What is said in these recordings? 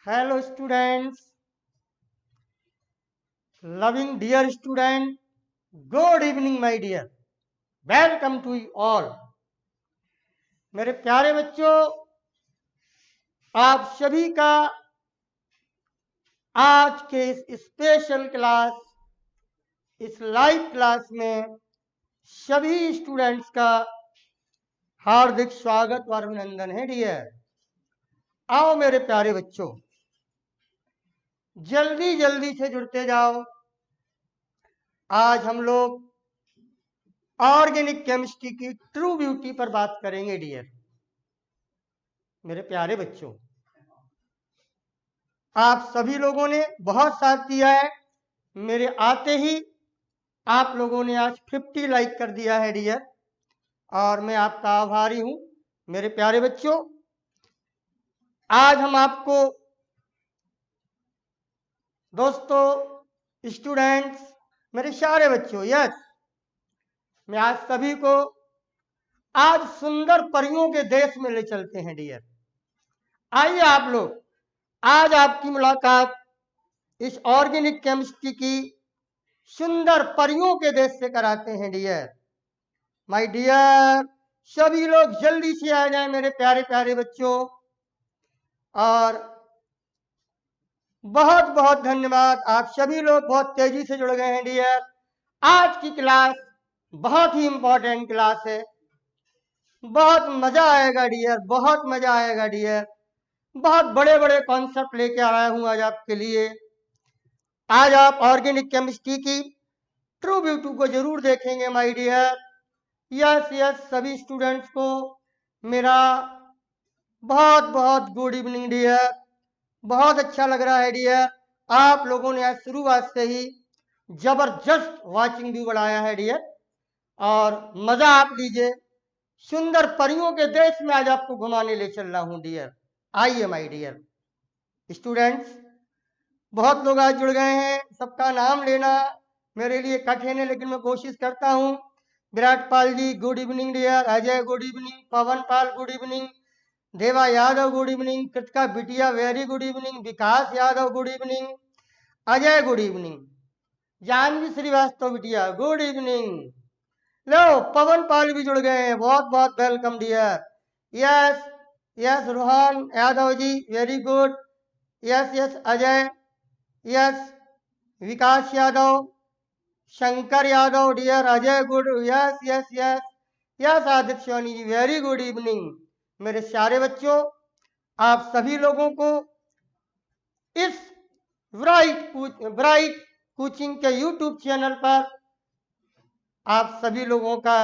Hello students, loving dear student, good evening my dear, welcome to you all. मेरे प्यारे बच्चों, आप सभी का आज के इस स्पेशल क्लास, इस लाइव क्लास में सभी स्टूडेंट्स का हार्दिक स्वागत और अभिनंदन है डियर। आओ मेरे प्यारे बच्चों, जल्दी जल्दी से जुड़ते जाओ। आज हम लोग ऑर्गेनिक केमिस्ट्री की ट्रू ब्यूटी पर बात करेंगे डियर। मेरे प्यारे बच्चों, आप सभी लोगों ने बहुत साथ दिया है। मेरे आते ही आप लोगों ने आज 50 लाइक कर दिया है डियर, और मैं आपका आभारी हूं। मेरे प्यारे बच्चों, आज हम आपको दोस्तों, स्टूडेंट्स, मेरे सारे बच्चों, यस, मैं आज सभी को आज सुंदर परियों के देश में ले चलते हैं डियर। आइए आप लोग, आज आपकी मुलाकात इस ऑर्गेनिक केमिस्ट्री की सुंदर परियों के देश से कराते हैं डियर। माय डियर, सभी लोग जल्दी से आ जाएं मेरे प्यारे प्यारे बच्चों। और बहुत बहुत धन्यवाद, आप सभी लोग बहुत तेजी से जुड़ गए हैं डियर। आज की क्लास बहुत ही इंपॉर्टेंट क्लास है, बहुत मजा आएगा डियर, बहुत मजा आएगा डियर। बहुत बड़े बड़े कॉन्सेप्ट लेके आया हूं आज आपके लिए। आज आप ऑर्गेनिक केमिस्ट्री की ट्रू ब्यूटी को जरूर देखेंगे माय डियर। यस यस, सभी स्टूडेंट्स को मेरा बहुत बहुत गुड इवनिंग डियर। बहुत अच्छा लग रहा है डियर, आप लोगों ने आज शुरुआत से ही जबरदस्त वाचिंग व्यू बढ़ाया है डियर, और मजा आप लीजिए। सुंदर परियों के देश में आज आपको घुमाने ले चल रहा हूं डियर। आइए माय डियर स्टूडेंट्स, बहुत लोग आज जुड़ गए हैं, सबका नाम लेना मेरे लिए कठिन है, लेकिन मैं कोशिश करता हूं। Virat Pal ji good evening dear, Ajay good evening, Pawan Pal good evening, Deva Yadav good evening, Kritika बिटिया very good evening, Vikas Yadav good evening, Ajay good evening, Janvi Srivastava बिटिया गुड इवनिंग। लो, पवन पाल भी जुड़ गए हैं, बहुत बहुत welcome dear. Yes yes, Rohan Yadav ji very good. Yes yes Ajay, yes Vikas Yadav, Shankar Yadav dear, Ajay good, yes yes yes yes, Aditya Soni ji very good evening. मेरे सारे बच्चों, आप सभी लोगों को इस ब्राइट कोचिंग के यूट्यूब चैनल पर आप सभी लोगों का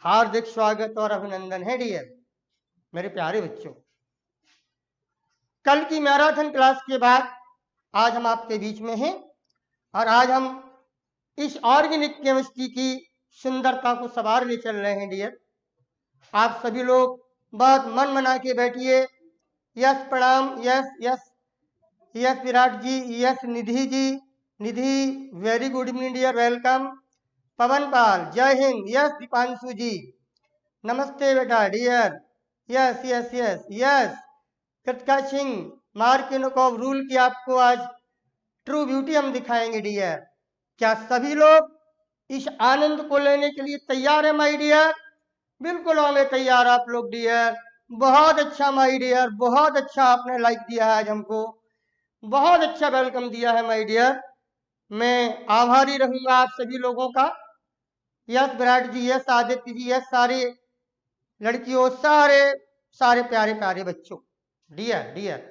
हार्दिक स्वागत और अभिनंदन है डियर। मेरे प्यारे बच्चों, कल की मैराथन क्लास के बाद आज हम आपके बीच में हैं, और आज हम इस ऑर्गेनिक केमिस्ट्री की सुंदरता को संवारने चल रहे हैं डियर। आप सभी लोग बहुत मन बना के बैठिए। यस प्रणाम, yes yes yes Virat ji, yes Nidhi ji, Nidhi very good evening dear, welcome. Pawan Pal जय हिंद, यस दीपांशु जी नमस्ते बेटा dear, yes yes yes yes. Kritika Singh Markovnikov rule की आपको आज ट्रू ब्यूटी हम दिखाएंगे डियर। क्या सभी लोग इस आनंद को लेने के लिए तैयार है माय डियर? बिल्कुल हमें तैयार आप लोग डियर। बहुत अच्छा माय डियर, बहुत अच्छा आपने लाइक दिया है आज हमको, बहुत अच्छा वेलकम दिया है माय डियर। मैं आभारी रहूंगा आप सभी लोगों का। Yes Virat ji, yes Aditya ji, yes सारे लड़कियों, सारे सारे प्यारे प्यारे बच्चों, डियर डियर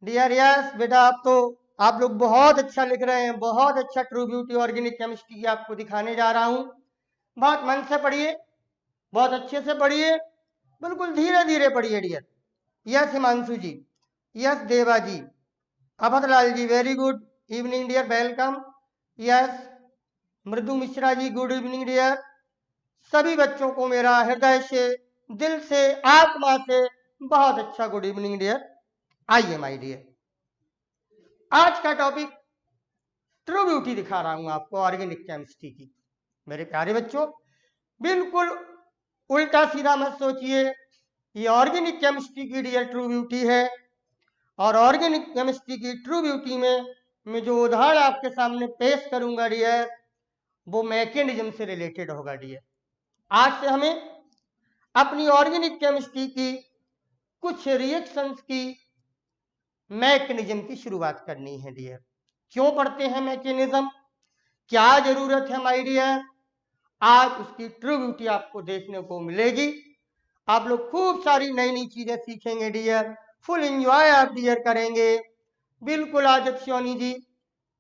डियर। यस बेटा, आप लोग बहुत अच्छा लिख रहे हैं, बहुत अच्छा ट्रू ब्यूटी ऑर्गेनिक केमिस्ट्री की आपको दिखाने जा रहा हूं। बहुत मन से पढ़िए, बहुत अच्छे से पढ़िए, बिल्कुल धीरे धीरे पढ़िए dear. Yes Himanshu ji, yes Deva ji, Abhadralal ji very good evening dear, welcome. Yes Mridu Mishra ji good evening dear. सभी बच्चों को मेरा हृदय से, दिल से, आत्मा से बहुत अच्छा गुड इवनिंग डियर। आइए माय डियर, आज का टॉपिक ट्रू ब्यूटी दिखा रहा हूं आपको ऑर्गेनिक केमिस्ट्री की। मेरे प्यारे बच्चों, बिल्कुल उल्टा सीधा मत सोचिए, ये ऑर्गेनिक केमिस्ट्री की डियर ट्रू ब्यूटी है। और ऑर्गेनिक केमिस्ट्री की ट्रू ब्यूटी में मैं जो उदाहरण आपके सामने पेश करूंगा डियर, वो मैकेनिज्म से रिलेटेड होगा डियर। आज से हमें अपनी ऑर्गेनिक केमिस्ट्री की कुछ रिएक्शंस की मैकेनिज्म की शुरुआत करनी है डियर। क्यों पढ़ते हैं मैकेनिज्म, क्या जरूरत है माय डियर, आज उसकी ट्रू ब्यूटी आपको देखने को मिलेगी। आप लोग खूब सारी नई नई चीजें सीखेंगे डियर, फुल एंजॉय आप डियर करेंगे। बिल्कुल आदित्य सोनी जी,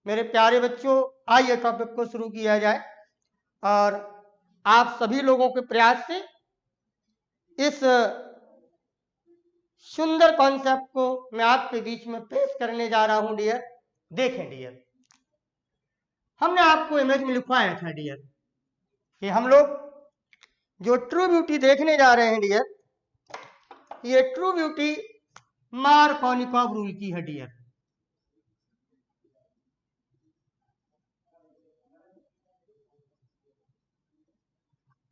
मेरे प्यारे बच्चों, आइए टॉपिक को शुरू किया जाए। और आप सभी लोगों के प्रयास से इस सुंदर कॉन्सेप्ट को मैं आपके बीच में पेश करने जा रहा हूं डियर। देखें डियर, हमने आपको इमेज में लिखवाया था डियर कि हम लोग जो ट्रू ब्यूटी देखने जा रहे हैं डियर, ये ट्रू ब्यूटी मार्कोनिकॉव रूल की है डियर।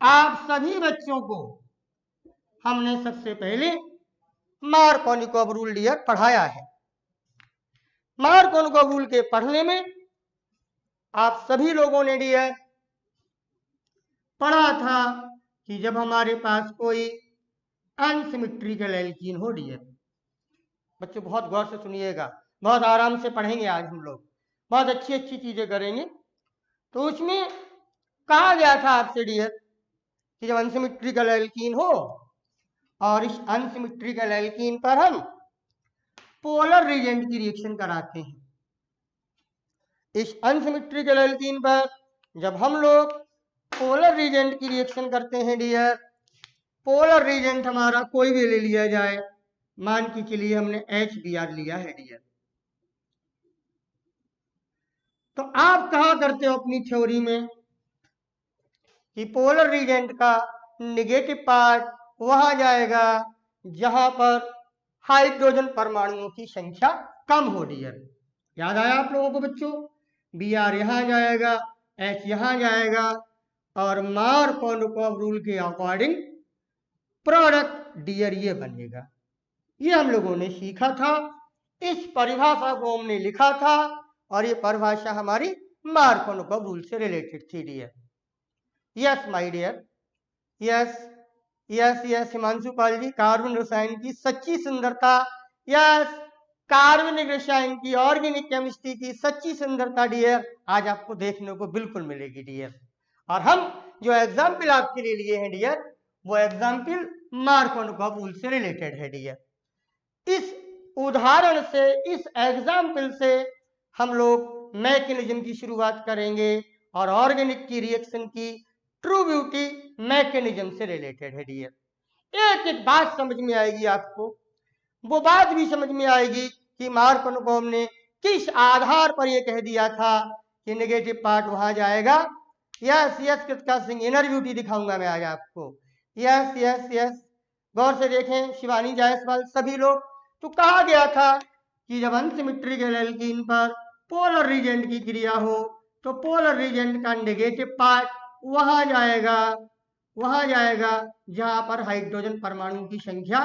आप सभी बच्चों को हमने सबसे पहले मार्कोनिकॉव रूल डियर पढ़ाया है। मार्कोनिकॉव रूल के पढ़ने में आप सभी लोगों ने डियर पढ़ा था कि जब हमारे पास कोई अनसिमेट्रिकल एल्कीन हो डियर, बच्चों बहुत गौर से सुनिएगा, बहुत आराम से पढ़ेंगे आज हम लोग, बहुत अच्छी अच्छी चीजें करेंगे। तो उसमें कहा गया था आपसे डियर कि जब अनसिमेट्रिकल एल्कीन हो और इस अनसिमेट्रिकल एल्कीन पर हम पोलर रिएजेंट की रिएक्शन कराते हैं, इस अनसिमेट्रिकल एल्कीन पर जब हम लोग पोलर रिएजेंट की रिएक्शन करते हैं डियर, पोलर रिएजेंट हमारा कोई भी ले लिया जाए, मान के चलिए हमने HBr लिया है डियर, तो आप कहा करते हो अपनी थ्योरी में कि पोलर रिएजेंट का नेगेटिव पार्ट वहां जाएगा जहां पर हाइड्रोजन परमाणुओं की संख्या कम हो डियर। याद आया आप लोगों को बच्चों, Br यहां जाएगा, H यहां जाएगा, और मार्कोनिकॉव रूल के अकॉर्डिंग प्रोडक्ट डियर ये बनेगा। ये हम लोगों ने सीखा था, इस परिभाषा को हमने लिखा था, और ये परिभाषा हमारी मार्कोनिकॉव रूल से रिलेटेड थी dear. Yes my dear, yes yes yes Himanshu Pal ji, carbon रसायन की सच्ची सुंदरता, यस कार्बनिक रसायन की ऑर्गेनिक केमिस्ट्री की सच्ची सुंदरता डियर आज आपको देखने को बिल्कुल मिलेगी डियर। और हम जो एग्जाम्पल आपके लिए लिए हैं डियर, वो एग्जाम्पल मार्कोनिकॉव रूल से रिलेटेड है डियर। इस उदाहरण से, इस एग्जाम्पल से हम लोग मैकेनिज्म की शुरुआत करेंगे और ऑर्गेनिक की रिएक्शन की ट्रू ब्यूटी मैकेनिज्म से रिलेटेड है डियर। एक एक बात समझ में आएगी आपको, वो बात भी समझ में आएगी कि मार्कोनिकॉव ने किस आधार पर यह कह दिया था कि नेगेटिव पार्ट वहां जाएगा। Yes yes Kritika Singh, inner beauty दिखाऊंगा मैं आज आपको। यस यस यस, गौर से देखें शिवानी जायसवाल सभी लोग। तो कहा गया था कि जब अनसिमेट्रिकल एल्कीन पर पोलर रिएजेंट की क्रिया हो तो पोलर रिएजेंट का नेगेटिव पार्ट वहां जाएगा जहां पर हाइड्रोजन परमाणु की संख्या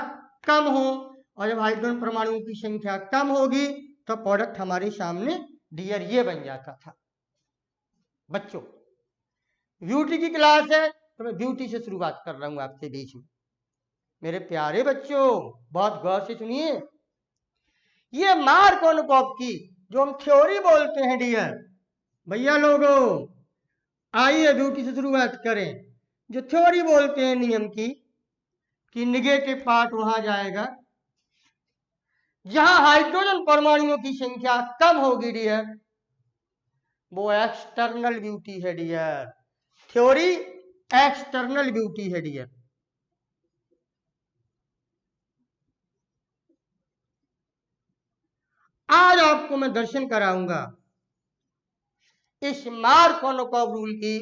कम हो, और जब हाइड्रोजन परमाणु की संख्या कम होगी तो प्रोडक्ट हमारे सामने डियर ये बन जाता था। बच्चों ब्यूटी की क्लास है तो मैं ब्यूटी से शुरुआत कर रहा हूं आपके बीच में। मेरे प्यारे बच्चों बहुत गौर से सुनिए, ये मार्कोनिकॉव की जो हम थ्योरी बोलते हैं डियर, भैया लोगों आइए ब्यूटी से शुरुआत करें। जो थ्योरी बोलते हैं नियम की कि नेगेटिव पार्ट वहां जाएगा जहां हाइड्रोजन परमाणुओं की संख्या कम होगी डियर, वो एक्सटर्नल ब्यूटी है डियर। थ्योरी एक्सटर्नल ब्यूटी है डियर। आज आपको मैं दर्शन कराऊंगा इस मार्कोनिकॉव रूल की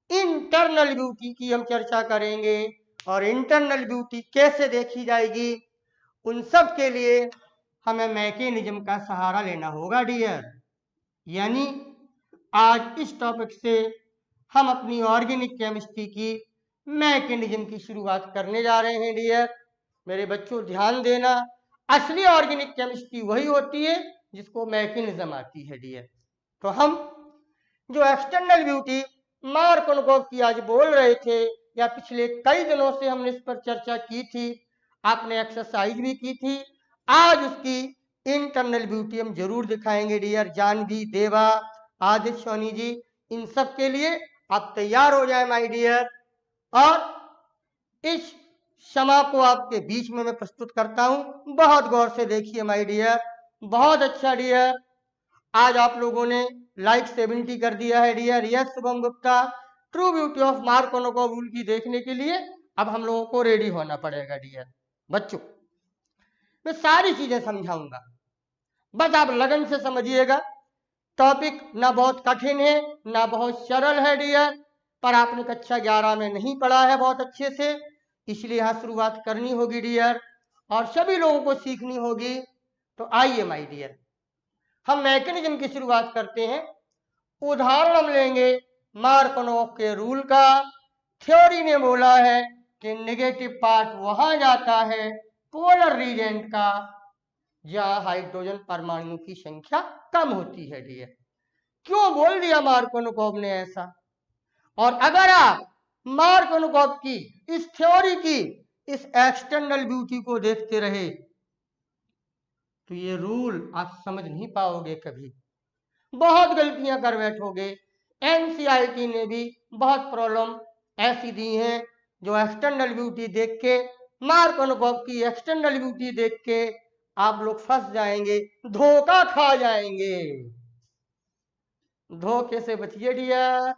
इंटरनल ब्यूटी की हम चर्चा करेंगे, और इंटरनल ब्यूटी कैसे देखी जाएगी उन सब के लिए हमें मैकेनिज्म का सहारा लेना होगा डियर। यानी आज इस टॉपिक से हम अपनी ऑर्गेनिक केमिस्ट्री की मैकेनिज्म की शुरुआत करने जा रहे हैं डियर। मेरे बच्चों ध्यान देना, असली ऑर्गेनिक केमिस्ट्री वही होती है जिसको मैकेनिज्म आती है डियर। तो हम जो एक्सटर्नल ब्यूटी मार्कोनकोव की आज बोल रहे थे, या पिछले कई दिनों से हमने इस पर चर्चा की थी, आपने एक्सरसाइज भी की थी, आज उसकी इंटरनल ब्यूटी हम जरूर दिखाएंगे डियर। जानवी, देवा, आदित्य, सोनी जी, इन सब के लिए आप तैयार हो जाए माय डियर। और इस क्षमा को आपके बीच में मैं प्रस्तुत करता हूं, बहुत गौर से देखिए माय डियर। बहुत अच्छा डियर, आज आप लोगों ने लाइक 70 कर दिया है dear. Yes Shubham Gupta, true beauty of Markovnikov rule की देखने के लिए अब हम लोगों को रेडी होना पड़ेगा डियर। बच्चों मैं सारी चीजें समझाऊंगा, बस आप लगन से समझिएगा। टॉपिक ना बहुत कठिन है ना बहुत सरल है डियर, पर आपने कक्षा 11 में नहीं पढ़ा है बहुत अच्छे से, इसलिए यहाँ शुरुआत करनी होगी डियर, और सभी लोगों को सीखनी होगी। तो आइए माय डियर, हम मैकेनिज्म की शुरुआत करते हैं। उदाहरण हम लेंगे मार्कोनोव के रूल का। थ्योरी ने बोला है कि नेगेटिव पार्ट वहां जाता है पोलर रीजेंट का जहां हाइड्रोजन परमाणु की संख्या कम होती है डियर। क्यों बोल दिया मार्कोनोव ने ऐसा? और अगर आप मार्कोनोव की इस थ्योरी की इस एक्सटर्नल ब्यूटी को देखते रहे तो ये रूल आप समझ नहीं पाओगे कभी, बहुत गलतियां कर बैठोगे। एनसीईआरटी ने भी बहुत प्रॉब्लम ऐसी दी हैं जो एक्सटर्नल ब्यूटी देख के, मार्कोनोव की एक्सटर्नल ब्यूटी देख के आप लोग फंस जाएंगे, धोखा खा जाएंगे। धोखे से बचिए डियर,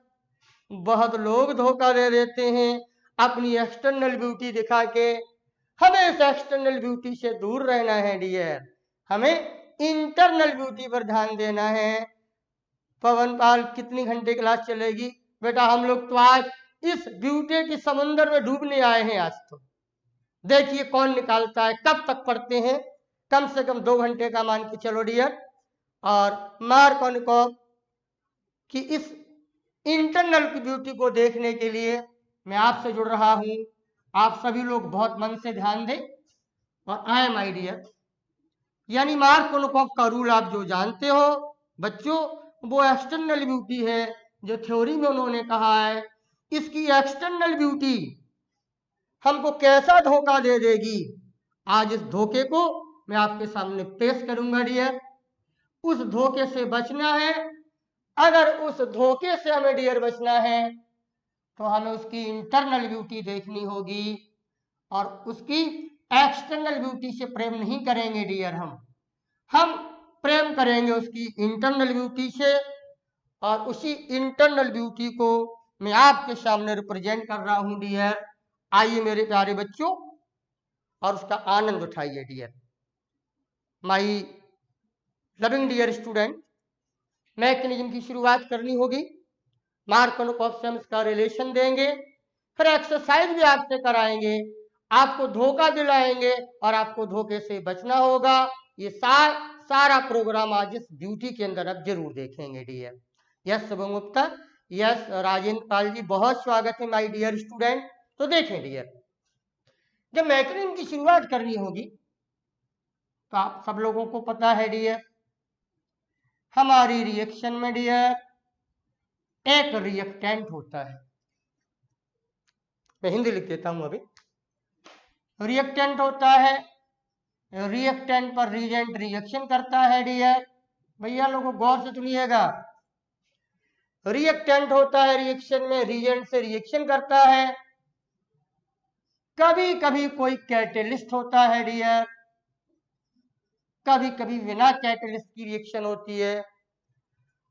बहुत लोग धोखा दे देते हैं अपनी एक्सटर्नल ब्यूटी दिखा के। हमें इस एक्सटर्नल ब्यूटी से दूर रहना है डियर, हमें इंटरनल ब्यूटी पर ध्यान देना है। पवन पाल कितनी घंटे क्लास चलेगी? बेटा हम लोग तो आज इस ब्यूटी के समुद्र में डूबने आए हैं। आज तो देखिए कौन निकालता है, कब तक पढ़ते हैं, कम से कम 2 घंटे का मान के चलो डियर। और मार्कोनोव की इस इंटरनल की ब्यूटी को देखने के लिए मैं आपसे जुड़ रहा हूं। आप सभी लोग बहुत मन से ध्यान दें और आए माय डियर। यानी मार्कोनोव का रूल आप जो जानते हो बच्चों, वो एक्सटर्नल ब्यूटी है जो थ्योरी में उन्होंने कहा है। इसकी एक्सटर्नल ब्यूटी हमको कैसा धोखा दे देगी, आज इस धोखे को मैं आपके सामने पेश करूंगा डियर। उस धोखे से बचना है, अगर उस धोखे से हमें डियर बचना है तो हमें उसकी इंटरनल ब्यूटी देखनी होगी, और उसकी एक्सटर्नल ब्यूटी से प्रेम नहीं करेंगे डियर। हम प्रेम करेंगे उसकी इंटरनल ब्यूटी से, और उसी इंटरनल ब्यूटी को मैं आपके सामने रिप्रेजेंट कर रहा हूं डियर। आइए मेरे प्यारे बच्चों और उसका आनंद उठाइए dear. My loving dear student, mechanism की शुरुआत करनी होगी। मार्कोनोव से हम इसका रिलेशन देंगे, फिर एक्सरसाइज भी आपसे कराएंगे, आपको धोखा दिलाएंगे और आपको धोखे से बचना होगा। ये सारा प्रोग्राम आज इस ड्यूटी के अंदर आप जरूर देखेंगे dear. Yes Shubham Gupta, yes Rajendra Pal ji, बहुत स्वागत है माय डियर स्टूडेंट। तो देखें डियर, जब मैकेनिज्म की शुरुआत करनी होगी तो आप सब लोगों को पता है डियर, हमारी रिएक्शन में डियर एक रिएक्टेंट होता है। मैं हिंदी लिख देता हूं अभी। रिएक्टेंट होता है, रिएक्टेंट पर रिएजेंट रिएक्शन करता है डियर। भैया लोगों गौर से सुनिएगा, रिएक्टेंट होता है रिएक्शन में, रिएजेंट से रिएक्शन करता है। कभी कभी कोई कैटेलिस्ट होता है डियर, कभी कभी बिना कैटेलिस्ट की रिएक्शन होती है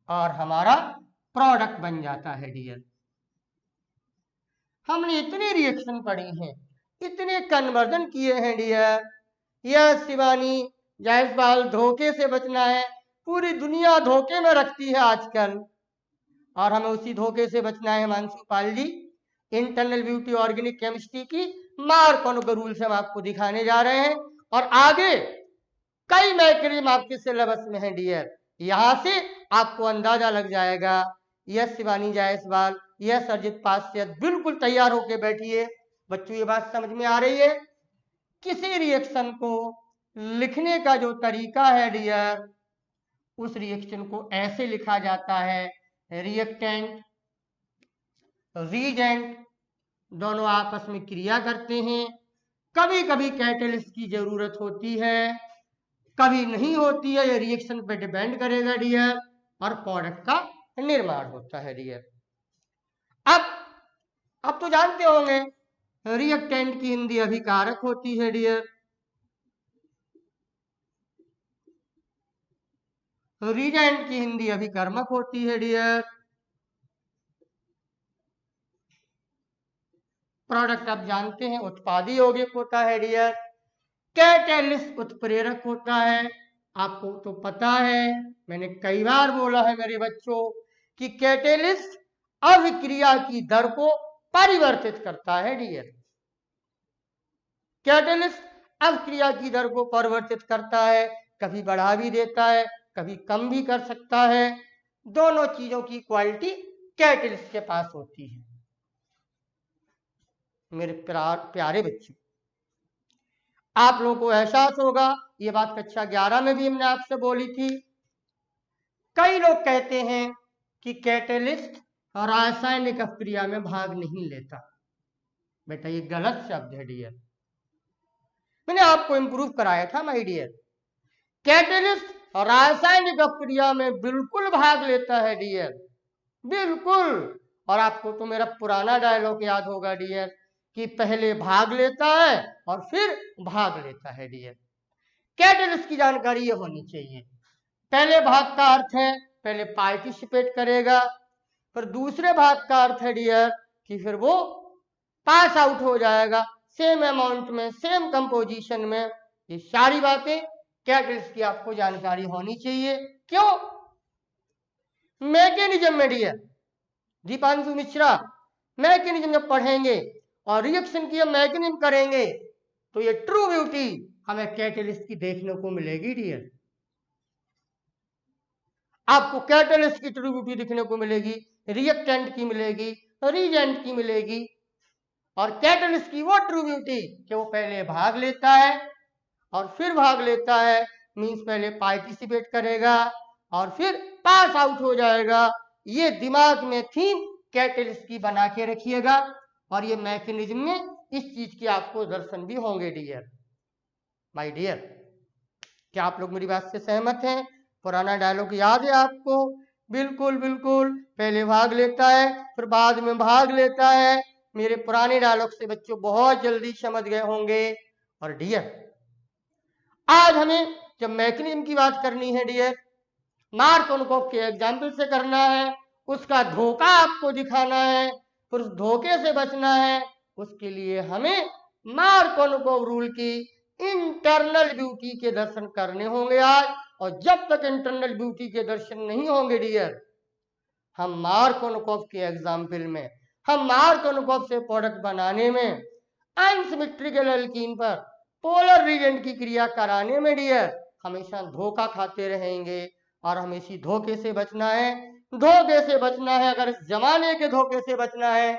और हमारा प्रोडक्ट बन जाता है डियर। हमने इतने रिएक्शन पढ़ी हैं, इतने कन्वर्जन किए हैं डियर। यह शिवानी जायसवाल, धोखे से बचना है, पूरी दुनिया धोखे में रखती है आजकल, और हमें उसी धोखे से बचना है। हिमांशु पाल जी, इंटरनल ब्यूटी ऑर्गेनिक केमिस्ट्री की मार्कोनोव रूल से हम आपको दिखाने जा रहे हैं, और आगे कई मैकेनिज्म आपके सिलेबस में है डियर। यहां से आपको अंदाजा लग जाएगा। यस शिवानी जायसवाल, यस अजित पाश्चात्य, बिल्कुल तैयार होके बैठिए बच्चों। ये बात समझ में आ रही है? किसी रिएक्शन को लिखने का जो तरीका है डियर, उस रिएक्शन को ऐसे लिखा जाता है, रिएक्टेंट रीजेंट दोनों आपस में क्रिया करते हैं। कभी कभी कैटलिस्ट की जरूरत होती है, कभी नहीं होती है, ये रिएक्शन पे डिपेंड करेगा डियर, और प्रोडक्ट का निर्माण होता है डियर। अब तो जानते होंगे रिएक्टेंट की हिंदी अभिकारक होती है डियर, रीजेंट की हिंदी अभिकर्मक होती है डियर, प्रोडक्ट आप जानते हैं उत्पादी यौगिक होता है डियर, कैटलिस्ट उत्प्रेरक होता है। आपको तो पता है, मैंने कई बार बोला है मेरे बच्चों कि कैटलिस्ट अभिक्रिया की दर को परिवर्तित करता है डियर, कैटलिस्ट अभिक्रिया की दर को परिवर्तित करता है, कभी बढ़ा भी देता है, कभी कम भी कर सकता है। दोनों चीजों की क्वालिटी कैटलिस्ट के पास होती है। मेरे प्यारे बच्चों, आप लोगों को एहसास होगा, ये बात कक्षा 11 में भी हमने आपसे बोली थी। कई लोग कहते हैं कि कैटलिस्ट रासायनिक अभिक्रिया में भाग नहीं लेता। बेटा ये गलत शब्द है डियर, मैंने आपको इंप्रूव कराया था माय डियर। कैटलिस्ट रासायनिक अभिक्रिया में बिल्कुल भाग लेता है डियर, बिल्कुल। और आपको तो मेरा पुराना डायलॉग याद होगा डियर कि पहले भाग लेता है और फिर भाग लेता है डियर। कैटलिस्ट की जानकारी ये होनी चाहिए। पहले भाग का अर्थ है पहले पार्टिसिपेट करेगा, फिर दूसरे भाग का अर्थ है डियर कि फिर वो पास आउट हो जाएगा सेम अमाउंट में, सेम कंपोजिशन में। ये सारी बातें कैटलिस्ट की आपको जानकारी होनी चाहिए। क्यों? मैकेनिज्म में डियर, दीपांशु मिश्रा, मैकेनिज्म जब पढ़ेंगे और रिएक्शन की मैकेनिज्म करेंगे तो ये ट्रू ब्यूटी हमें कैटलिस्ट की देखने को मिलेगी डियर। आपको कैटलिस्ट की ट्रू ब्यूटी दिखने को मिलेगी, रिएक्टेंट की मिलेगी, रीजेंट की मिलेगी। और कैटलिस्ट की वो ट्रू ब्यूटी कि वो पहले भाग लेता है और फिर भाग लेता है, मींस पहले पार्टिसिपेट करेगा और फिर पास आउट हो जाएगा। ये दिमाग में थीम कैटलिस्ट की बना के रखिएगा, और ये मैकेनिज्म में इस चीज के आपको दर्शन भी होंगे डियर। माय डियर, क्या आप लोग मेरी बात से सहमत हैं? पुराना डायलॉग याद है आपको? बिल्कुल बिल्कुल, पहले भाग लेता है फिर बाद में भाग लेता है। मेरे पुराने डायलॉग से बच्चों बहुत जल्दी समझ गए होंगे। और डियर, आज हमें जब मैकेनिज्म की बात करनी है डियर, मार्कोनिकोव के एग्जाम्पल से करना है, उसका धोखा आपको दिखाना है, फिर उस धोखे से बचना है। उसके लिए हमें मार्कोनिकोव रूल की इंटरनल ब्यूटी के दर्शन करने होंगे आज। और जब तक इंटरनल ब्यूटी के दर्शन नहीं होंगे डियर, हम मार्कोनिकोव के एग्जाम्पल में, हम मार्कोनिकोव से प्रोडक्ट बनाने में, अनसिमेट्रिकल एल्कीन पर पोलर रिएजेंट की क्रिया कराने में डियर हमेशा धोखा खाते रहेंगे। और हमें इसी धोखे से बचना है, धोखे से बचना है। अगर इस जमाने के धोखे से बचना है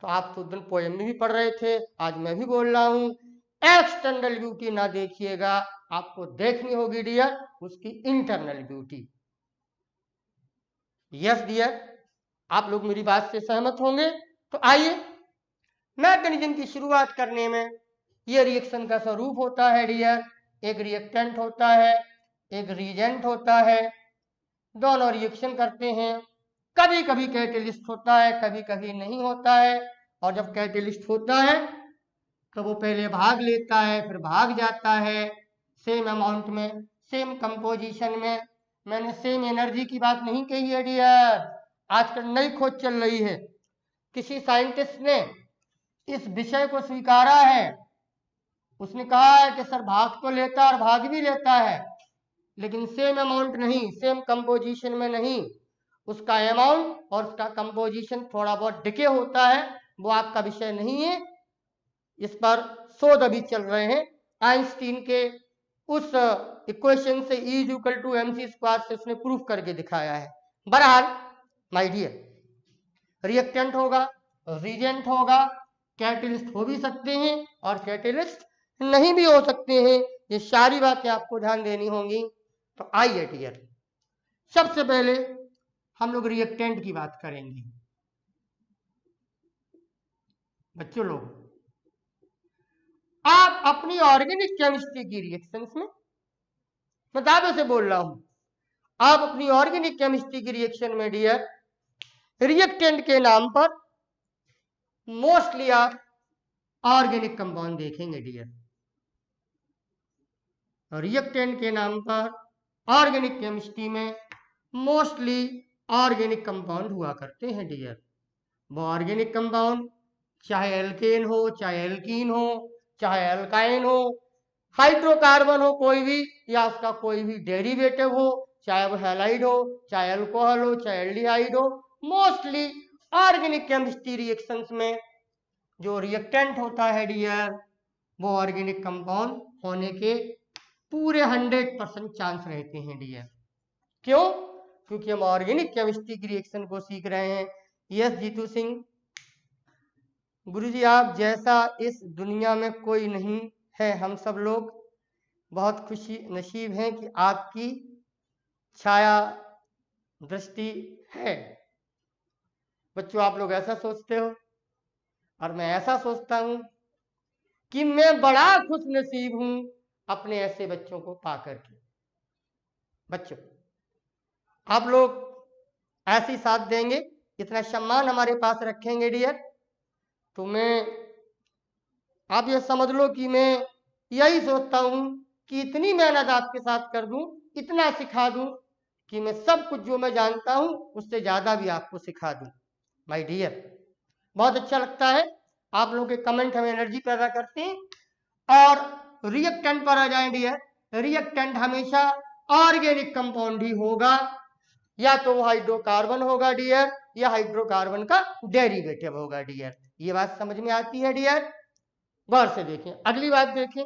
तो आप तो दिन पोएम में भी पढ़ रहे थे, आज मैं भी बोल रहा हूं, एक्सटर्नल ब्यूटी ना देखिएगा, आपको देखनी होगी डियर उसकी इंटरनल ब्यूटी। यस डियर, आप लोग मेरी बात से सहमत होंगे। तो आइए मैकेनिज्म की शुरुआत करने में, ये रिएक्शन का स्वरूप होता है डियर, एक रिएक्टेंट होता है, एक रीजेंट होता है, दोनों रिएक्शन करते हैं। कभी कभी कैटलिस्ट होता है, कभी कभी नहीं होता है। और जब कैटलिस्ट होता है तो वो पहले भाग लेता है फिर भाग जाता है, सेम अमाउंट में, सेम कंपोजिशन में। मैंने सेम एनर्जी की बात नहीं कही है डियर, आजकल नई खोज चल रही है, किसी साइंटिस्ट ने इस विषय को स्वीकारा है। उसने कहा है कि सर भाग तो लेता है और भाग भी लेता है, लेकिन सेम अमाउंट नहीं, सेम कंपोजिशन में नहीं। उसका अमाउंट और उसका कंपोजिशन थोड़ा बहुत डिके होता है, वो आपका विषय नहीं है। इस पर शोध अभी चल रहे हैं। आइंस्टीन के उस इक्वेशन से E = mc² से उसने प्रूफ करके दिखाया है। बहरहाल माय डियर, रिएक्टेंट होगा, रीजेंट होगा, कैटलिस्ट हो भी सकते हैं और कैटलिस्ट नहीं भी हो सकते हैं। ये सारी बातें आपको ध्यान देनी होंगी। तो आइए डियर, सबसे पहले हम लोग रिएक्टेंट की बात करेंगे। बच्चों लोग, आप अपनी ऑर्गेनिक केमिस्ट्री की रिएक्शंस में, मैं दावे से बोल रहा हूं, आप अपनी ऑर्गेनिक केमिस्ट्री की रिएक्शन में डियर रिएक्टेंट के नाम पर मोस्टली आप ऑर्गेनिक कंपाउंड देखेंगे डियर। रिएक्टेंट के नाम पर ऑर्गेनिक केमिस्ट्री में मोस्टली ऑर्गेनिक कंपाउंड हुआ करते हैं डियर। वो ऑर्गेनिक कंपाउंड चाहे एल्केन हो, चाहे एल्कीन हो, चाहे एल्काइन हो, हाइड्रोकार्बन हो कोई भी, या उसका कोई भी डेरिवेटिव हो, चाहे वो हैलाइड हो, चाहे अल्कोहल हो, चाहे एल्डिहाइड हो, मोस्टली ऑर्गेनिक केमिस्ट्री रिएक्शंस में जो रिएक्टेंट होता है डियर, वो ऑर्गेनिक कंपाउंड होने के पूरे 100% चांस रहते हैं डियर। क्यों? क्योंकि हम ऑर्गेनिक केमिस्ट्री की रिएक्शन को सीख रहे हैं। यस जीतू सिंह, गुरुजी आप जैसा इस दुनिया में कोई नहीं है, हम सब लोग बहुत खुशी नसीब हैं कि आपकी छाया दृष्टि है। बच्चों, आप लोग ऐसा सोचते हो और मैं ऐसा सोचता हूं कि मैं बड़ा खुश नसीब हूं अपने ऐसे बच्चों को पाकर के। बच्चों, आप लोग ऐसी साथ देंगे, इतना सम्मान हमारे पास रखेंगे डियर, तो मैं, आप ये समझ लो कि मैं यही सोचता हूं कि इतनी मेहनत आपके साथ कर दूं, इतना सिखा दूं कि मैं सब कुछ जो मैं जानता हूं उससे ज्यादा भी आपको सिखा दूं। माय डियर, बहुत अच्छा लगता है, आप लोगों के कमेंट हमें एनर्जी पैदा करते हैं। और रिएक्टेंट पर आ जाएं डियर, रिएक्टेंट हमेशा ऑर्गेनिक कंपाउंड ही होगा, या तो वो हाइड्रोकार्बन होगा डियर, या हाइड्रोकार्बन का डेरिवेटिव होगा डियर। ये बात समझ में आती है डियर? गौर से देखें। अगली बात देखें,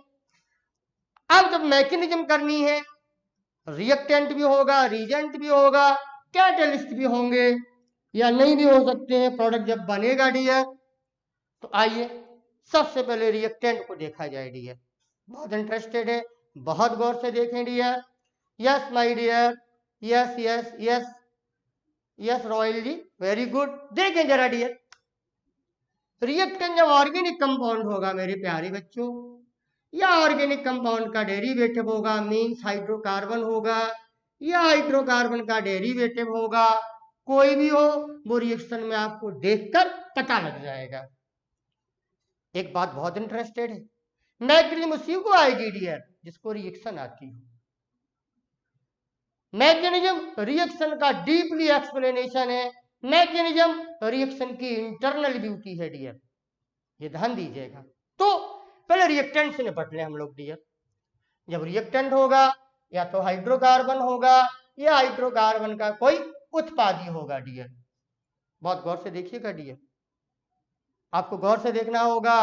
अब जब मैकेनिज्म करनी है, रिएक्टेंट भी होगा, रिएजेंट भी होगा, कैटलिस्ट भी होंगे, या नहीं भी हो सकते हैं प्रोडक्ट जब बनेगा डियर। तो आइए सबसे पहले रिएक्टेंट को देखा जाए डियर। बहुत इंटरेस्टेड है, बहुत गौर से देखें dear. Yes my dear, yes yes yes yes Royal ji, very good. देखें जरा डियर, रिएक्टेंट जब ऑर्गेनिक कंपाउंड होगा मेरे प्यारे बच्चों, या ऑर्गेनिक कंपाउंड का डेरिवेटिव होगा, मींस हाइड्रोकार्बन होगा, या हाइड्रोकार्बन का डेरिवेटिव होगा, कोई भी हो, वो रिएक्शन में आपको देखकर पता लग जाएगा। एक बात बहुत इंटरेस्टेड है, मैकेनिज्म उसी को आएगी डियर जिसको रिएक्शन आती हो। मैकेनिज्म रिएक्शन का डीपली एक्सप्लेनेशन है, मैकेनिज्म रिएक्शन की इंटरनल ब्यूटी है डियर, ये ध्यान दीजिएगा। तो पहले रिएक्टेंट से निपट लें हम लोग डियर। जब रिएक्टेंट होगा, या तो हाइड्रोकार्बन होगा, या हाइड्रोकार्बन का कोई उत्पादी होगा डियर। बहुत गौर से देखिएगा डियर, आपको गौर से देखना होगा।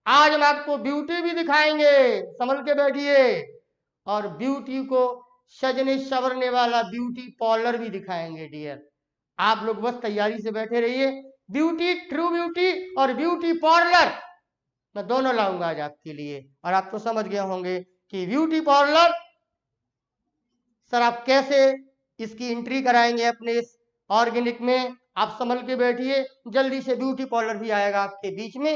आज हम आपको ब्यूटी भी दिखाएंगे, संभल के बैठिए, और ब्यूटी को सजने संवरने वाला ब्यूटी पार्लर भी दिखाएंगे डियर। आप लोग बस तैयारी से बैठे रहिए। ब्यूटी, ट्रू ब्यूटी और ब्यूटी पार्लर मैं दोनों लाऊंगा आज आपके लिए, और आप तो समझ गए होंगे कि ब्यूटी पार्लर सर आप कैसे इसकी एंट्री कराएंगे अपने इस ऑर्गेनिक में। आप संभल के बैठिए, जल्दी से ब्यूटी पार्लर भी आएगा आपके बीच में।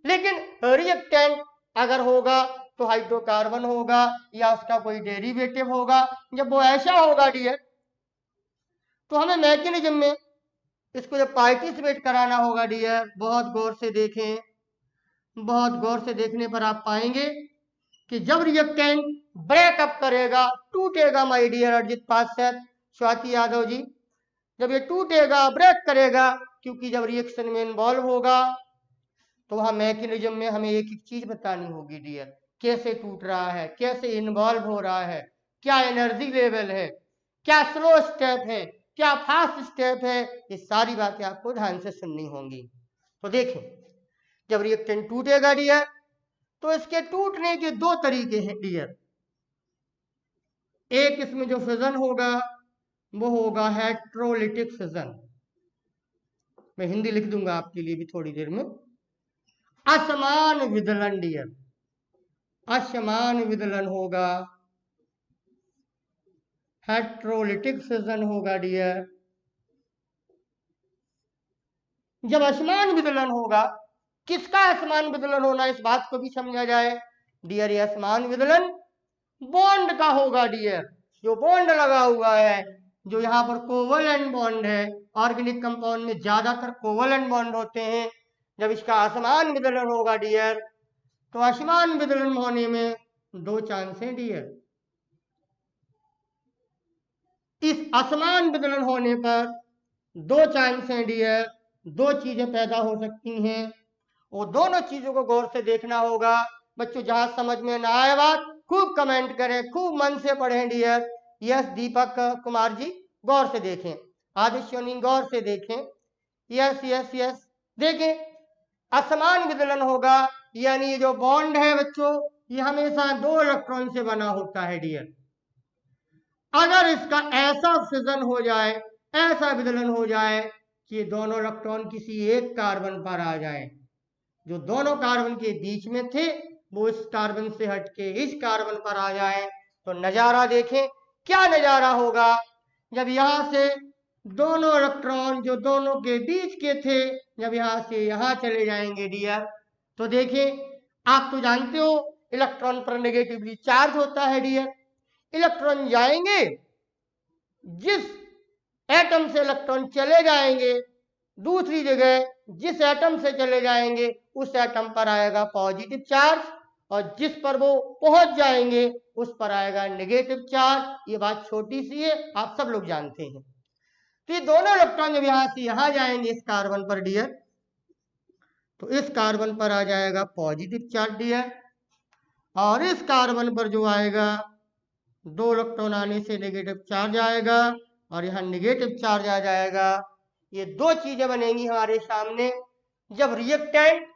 लेकिन रिएक्टेंट अगर होगा तो हाइड्रोकार्बन होगा, या उसका कोई डेरिवेटिव होगा। जब वो ऐसा होगा डियर, तो हमें मैकेनिज्म में इसको जब पार्टिसिपेट कराना होगा डियर, बहुत गौर से देखें, बहुत गौर से देखने पर आप पाएंगे कि जब रिएक्टेंट ब्रेकअप करेगा, टूटेगा माय डियर अर्जित पाठक, स्वाति यादव जी, जब ये टूटेगा, ब्रेक करेगा, क्योंकि जब रिएक्शन में इन्वॉल्व होगा तो वहां मैकेनिज्म में हमें एक एक चीज बतानी होगी डियर, कैसे टूट रहा है, कैसे इन्वॉल्व हो रहा है, क्या एनर्जी लेवल है, क्या स्लो स्टेप है, क्या फास्ट स्टेप है, ये सारी बातें आपको ध्यान से सुननी होंगी। तो देखें, जब रिएक्टेंट टूटेगा डियर, तो इसके टूटने के दो तरीके हैं डियर। एक इसमें जो फिजन होगा वो होगा हेट्रोलिटिक फिजन, मैं हिंदी लिख दूंगा आपके लिए भी थोड़ी देर में। असमान विदलन डियर, असमान विदलन होगा, हेट्रोलिटिक फिजन होगा डियर। जब असमान विदलन होगा, किसका असमान विदलन होना, इस बात को भी समझा जाए डियर। ये असमान विदलन बॉन्ड का होगा डियर। जो बॉन्ड लगा हुआ है, जो यहाँ पर कोवलेंट बॉन्ड है, ऑर्गेनिक कंपाउंड में ज्यादातर कोवलेंट बॉन्ड होते हैं। जब इसका असमान विदलन होगा डियर, तो असमान विदलन होने में दो चांस हैं डियर। इस असमान विदलन होने पर दो चांस हैं डियर, दो चीजें पैदा हो सकती हैं। वो दोनों चीजों को गौर से देखना होगा बच्चों। जहां समझ में ना आए बात, खूब कमेंट करें, खूब मन से पढ़ें डियर। यस दीपक कुमार जी, गौर से देखें। आदिश्योनी, गौर से देखें। यस यस यस, देखें। असमान विदलन होगा, यानी ये जो बॉन्ड है बच्चों, ये हमेशा दो इलेक्ट्रॉन से बना होता है डियर। अगर इसका ऐसा फिजन हो जाए, ऐसा विदलन हो जाए कि दोनों इलेक्ट्रॉन किसी एक कार्बन पर आ जाए, जो दोनों कार्बन के बीच में थे वो इस कार्बन से हटके इस कार्बन पर आ जाए, तो नजारा देखें क्या नजारा होगा। जब यहां से दोनों इलेक्ट्रॉन जो दोनों के बीच के थे, जब यहां से यहां चले जाएंगे डियर, तो देखें, आप तो जानते हो इलेक्ट्रॉन पर नेगेटिवली चार्ज होता है डियर। इलेक्ट्रॉन जाएंगे, जिस एटम से इलेक्ट्रॉन चले जाएंगे दूसरी जगह, जिस एटम से चले जाएंगे उस एटम पर आएगा पॉजिटिव चार्ज, और जिस पर वो पहुंच जाएंगे उस पर आएगा नेगेटिव चार्ज। ये बात छोटी सी है, आप सब लोग जानते हैं। तो ये दोनों इलेक्ट्रॉन जब यहां से यहां जाएंगे इस कार्बन पर डियर, तो इस कार्बन पर आ जाएगा पॉजिटिव चार्ज डियर, और इस कार्बन पर जो आएगा दो इलेक्ट्रॉन आने से नेगेटिव चार्ज आएगा, और यहाँ नेगेटिव चार्ज आ जाएगा। ये दो चीजें बनेंगी हमारे सामने। जब रिएक्टेंट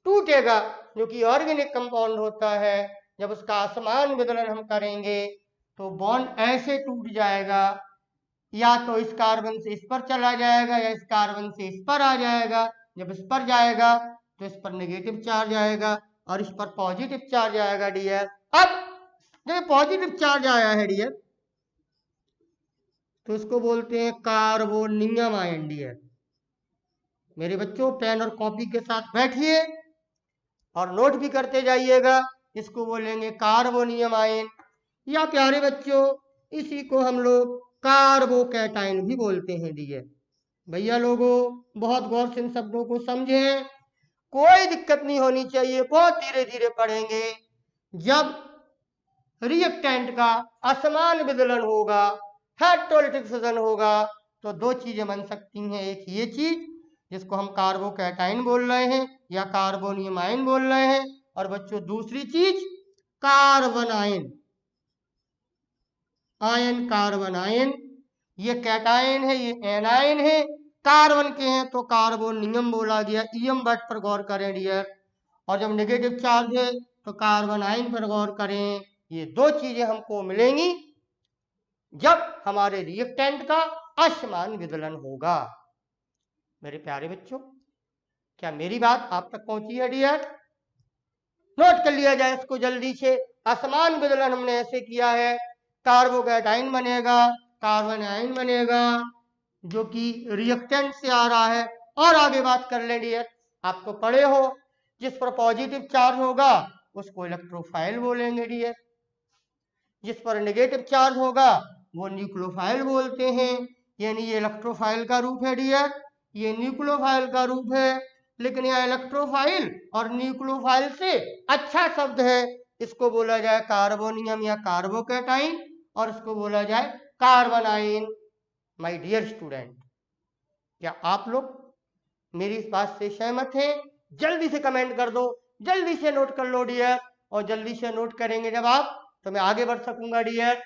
टूटेगा, जो कि ऑर्गेनिक कंपाउंड होता है, जब उसका असमान विदलन हम करेंगे तो बॉन्ड ऐसे टूट जाएगा, या तो इस कार्बन से इस पर चला जाएगा या इस कार्बन से इस पर आ जाएगा। जब इस पर जाएगा तो इस पर नेगेटिव चार्ज आएगा और इस पर पॉजिटिव चार्ज आएगा डियर। अब जब पॉजिटिव चार्ज आया है डियर, तो इसको बोलते हैं कार्बोनियम आयन डियर। मेरे बच्चों, पेन और कॉपी के साथ बैठिए और नोट भी करते जाइएगा। इसको बोलेंगे कार्बोनियम आयन, या प्यारे बच्चों इसी को हम लोग कार्बोकैटायन भी बोलते हैं डियर। भैया लोगों, बहुत गौर से इन शब्दों को समझें, कोई दिक्कत नहीं होनी चाहिए, बहुत धीरे धीरे पढ़ेंगे। जब रिएक्टेंट का असमान विदलन होगा, हेट्रोलिटिक फिजन होगा, तो दो चीजें बन सकती हैं। एक ये चीज जिसको हम कार्बोकैटायन बोल रहे हैं या कार्बोनियम आयन बोल रहे हैं, और बच्चों दूसरी चीज carbon ion, ion carbon ion. ये कैटायन है, ये एनायन है, कार्बन के हैं तो कार्बोनियम बोला गया। ईएम वर्ड पर गौर करें डियर। और जब नेगेटिव चार्ज है तो कार्बन आयन पर गौर करें। ये दो चीजें हमको मिलेंगी जब हमारे रिएक्टेंट का असमान विदलन होगा। मेरे प्यारे बच्चों, क्या मेरी बात आप तक पहुंची है डियर? नोट कर लिया जाए इसको जल्दी से। असमान विदलन हमने ऐसे किया है, कार्बोकैटायन बनेगा, कार्बन आयन बनेगा, जो कि रिएक्टेंट से आ रहा है। और आगे बात कर लें डियर, आप तो पढ़े हो, जिस पर पॉजिटिव चार्ज होगा उसको इलेक्ट्रोफाइल बोलेंगे डियर, जिस पर नेगेटिव चार्ज होगा वो न्यूक्लियोफाइल बोलते हैं। यानी ये इलेक्ट्रोफाइल का रूप है डियर, ये न्यूक्लियोफाइल का रूप है। लेकिन यह इलेक्ट्रोफाइल और न्यूक्लियोफाइल से अच्छा शब्द है, इसको बोला जाए कार्बोनियम या कार्बोकैटायन, और इसको बोला जाए carbon ion. My dear student, क्या आप लोग मेरी इस बात से सहमत हैं? जल्दी से कमेंट कर दो, जल्दी से नोट कर लो डियर, और जल्दी से नोट करेंगे जब आप तो मैं आगे बढ़ सकूंगा डियर।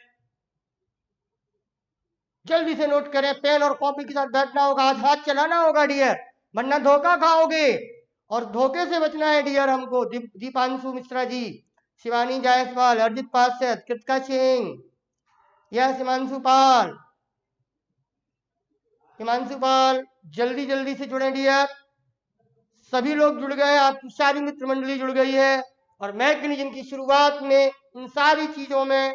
जल्दी से नोट करें, पेन और कॉपी के साथ बैठना होगा, हाथ चलाना होगा डियर, वरना धोखा खाओगे। और धोखे से बचना है डियर हमको। दीपांशु मिश्रा जी, शिवानी जायसवाल, अर्जित पार्षद, कृतिका सिंह, यह हिमांशु पाल, हिमांशु पाल, जल्दी जल्दी से जुड़े डियर। सभी लोग जुड़ गए, आपकी सारी मित्र मंडली जुड़ गई है। और मैकेनिज्म की शुरुआत में इन सारी चीजों में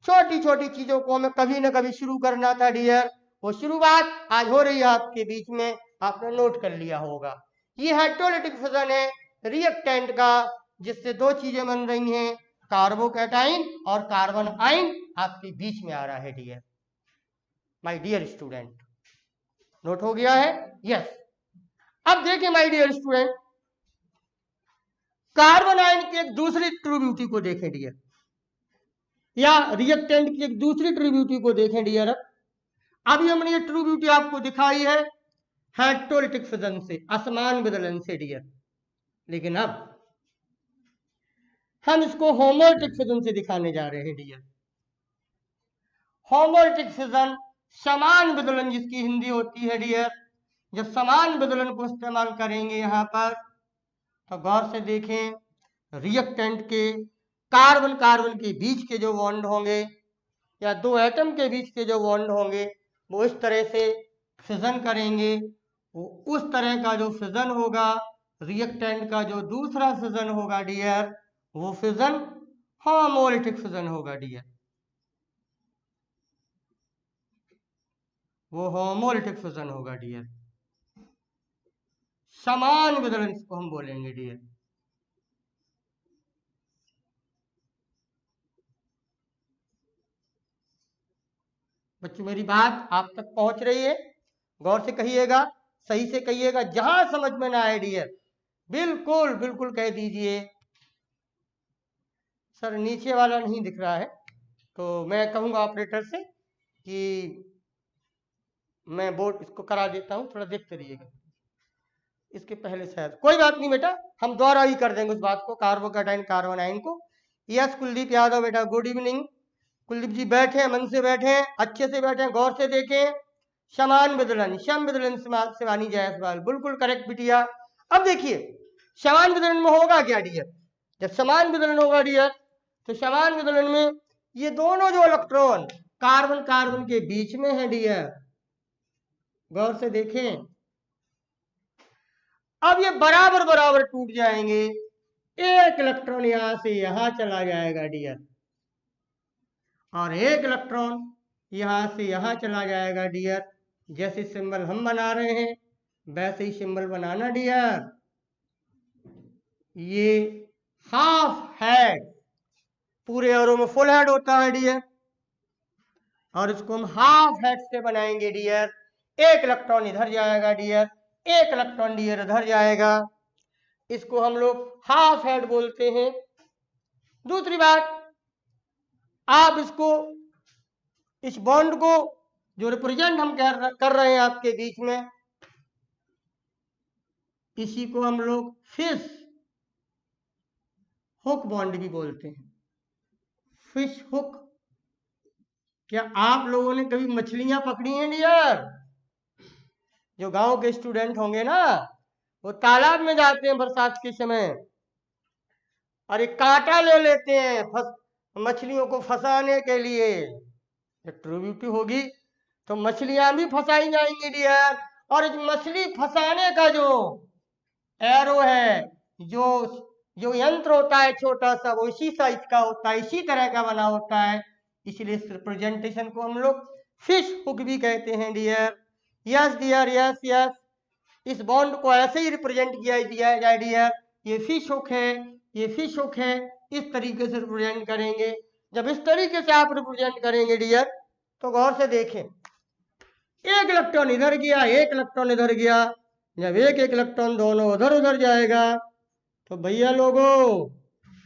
छोटी छोटी चीजों को हमें कभी ना कभी शुरू करना था डियर। वो शुरुआत आज हो रही है आपके बीच में, आपने नोट कर लिया होगा। ये हाइड्रोलिटिक फिजन है रिएक्टेंट का, जिससे दो चीजें बन रही हैं, कार्बोकैटाइन और कार्बन आइन आपके बीच में आ रहा है dear. My dear student, note हो गया है? यस। अब देखिए my dear student, carbon ion की एक दूसरी ट्रू ब्यूटी को देखें डियर, या रिएक्टेंट की एक दूसरी ट्रू ब्यूटी को देखें डियर। अभी हमने ये ट्रू ब्यूटी आपको दिखाई है हाइड्रोलिटिक फिजन से, असमान विदलन से डियर, लेकिन अब हम इसको होमोलिटिक फिजन से दिखाने जा रहे हैं डियर। होमोलिटिक फिजन, समान विदलन जिसकी हिंदी होती है डियर। जब समान विदलन को इस्तेमाल करेंगे यहां पर, तो गौर से देखें, रिएक्टेंट के कार्बन कार्बन के बीच के जो बॉन्ड होंगे या दो एटम के बीच के जो बॉन्ड होंगे वो इस तरह से फिजन करेंगे। वो उस तरह का जो फिजन होगा, रिएक्टेंट का जो दूसरा फिजन होगा डियर, वो फिजन होमोलिटिक फिजन होगा डियर। वो होमोलिटिक फिजन होगा डियर, समान विदलन इसको हम बोलेंगे डियर। बच्चों मेरी बात आप तक पहुंच रही है? गौर से कहिएगा, सही से कहिएगा, जहां समझ में ना आए डियर बिल्कुल बिल्कुल कह दीजिए सर नीचे वाला नहीं दिख रहा है, तो मैं कहूंगा ऑपरेटर से कि मैं बोर्ड इसको करा देता हूं, थोड़ा देखते रहिएगा। इसके पहले शायद, कोई बात नहीं बेटा, हम द्वारा ही कर देंगे उस बात को, कार्बोकैटाइन कार्बन आयन को। यस कुलदीप यादव बेटा, गुड इवनिंग। कुलदीप जी बैठे, मन से बैठे, अच्छे से बैठे, गौर से देखें। समान विदलन, सम विदलन शिवानी जायसवाल, बिल्कुल करेक्ट बिटिया। अब देखिए समान विदलन में होगा क्या डियर, जब समान विदलन होगा डियर, तो समान विदलन में ये दोनों जो इलेक्ट्रॉन कार्बन कार्बन के बीच में है डियर, गौर से देखें, अब ये बराबर बराबर टूट जाएंगे। एक इलेक्ट्रॉन यहां से यहां चला जाएगा डियर, और एक इलेक्ट्रॉन यहां से यहां चला जाएगा डियर। जैसे सिंबल हम बना रहे हैं वैसे ही सिंबल बनाना डियर। ये हाफ हेड, पूरे एरो में फुल हेड होता है डियर, और इसको हम हाफ हेड से बनाएंगे डियर। एक इलेक्ट्रॉन इधर जाएगा डियर, एक इलेक्ट्रॉन डियर इधर जाएगा, इसको हम लोग हाफ हेड बोलते हैं। दूसरी बात, आप इसको, इस बॉन्ड को जो रिप्रेजेंट हम कर रहे हैं आपके बीच में, इसी को हम लोग फिश हुक बॉन्ड भी बोलते हैं। फिश हुक, क्या आप लोगों ने कभी मछलियां पकड़ी हैं डियर? जो गांव के स्टूडेंट होंगे ना, वो तालाब में जाते हैं बरसात के समय और एक कांटा ले लेते हैं मछलियों को फंसाने के लिए। ट्रू ब्यूटी होगी तो मछलियां भी फंसाई जाएंगी डियर, और इस मछली फंसाने का जो एरो है, जो जो यंत्र होता है छोटा सा, वो इसी साइज का होता है, इसी तरह का बना होता है, इसलिए इस रिप्रेजेंटेशन को हम लोग फिश हुक भी कहते हैं dear. Yes dear, yes yes, इस बॉन्ड को ऐसे ही रिप्रेजेंट किया जाए डियर। ये फिश हुक है, ये फिश हुक है, इस तरीके से रिप्रेजेंट करेंगे। जब इस तरीके से आप रिप्रेजेंट करेंगे डियर, तो गौर से देखें, एक इलेक्ट्रॉन इधर गया, एक इलेक्ट्रॉन इधर गया, जब एक एक इलेक्ट्रॉन दोनों उधर उधर जाएगा तो भैया लोगों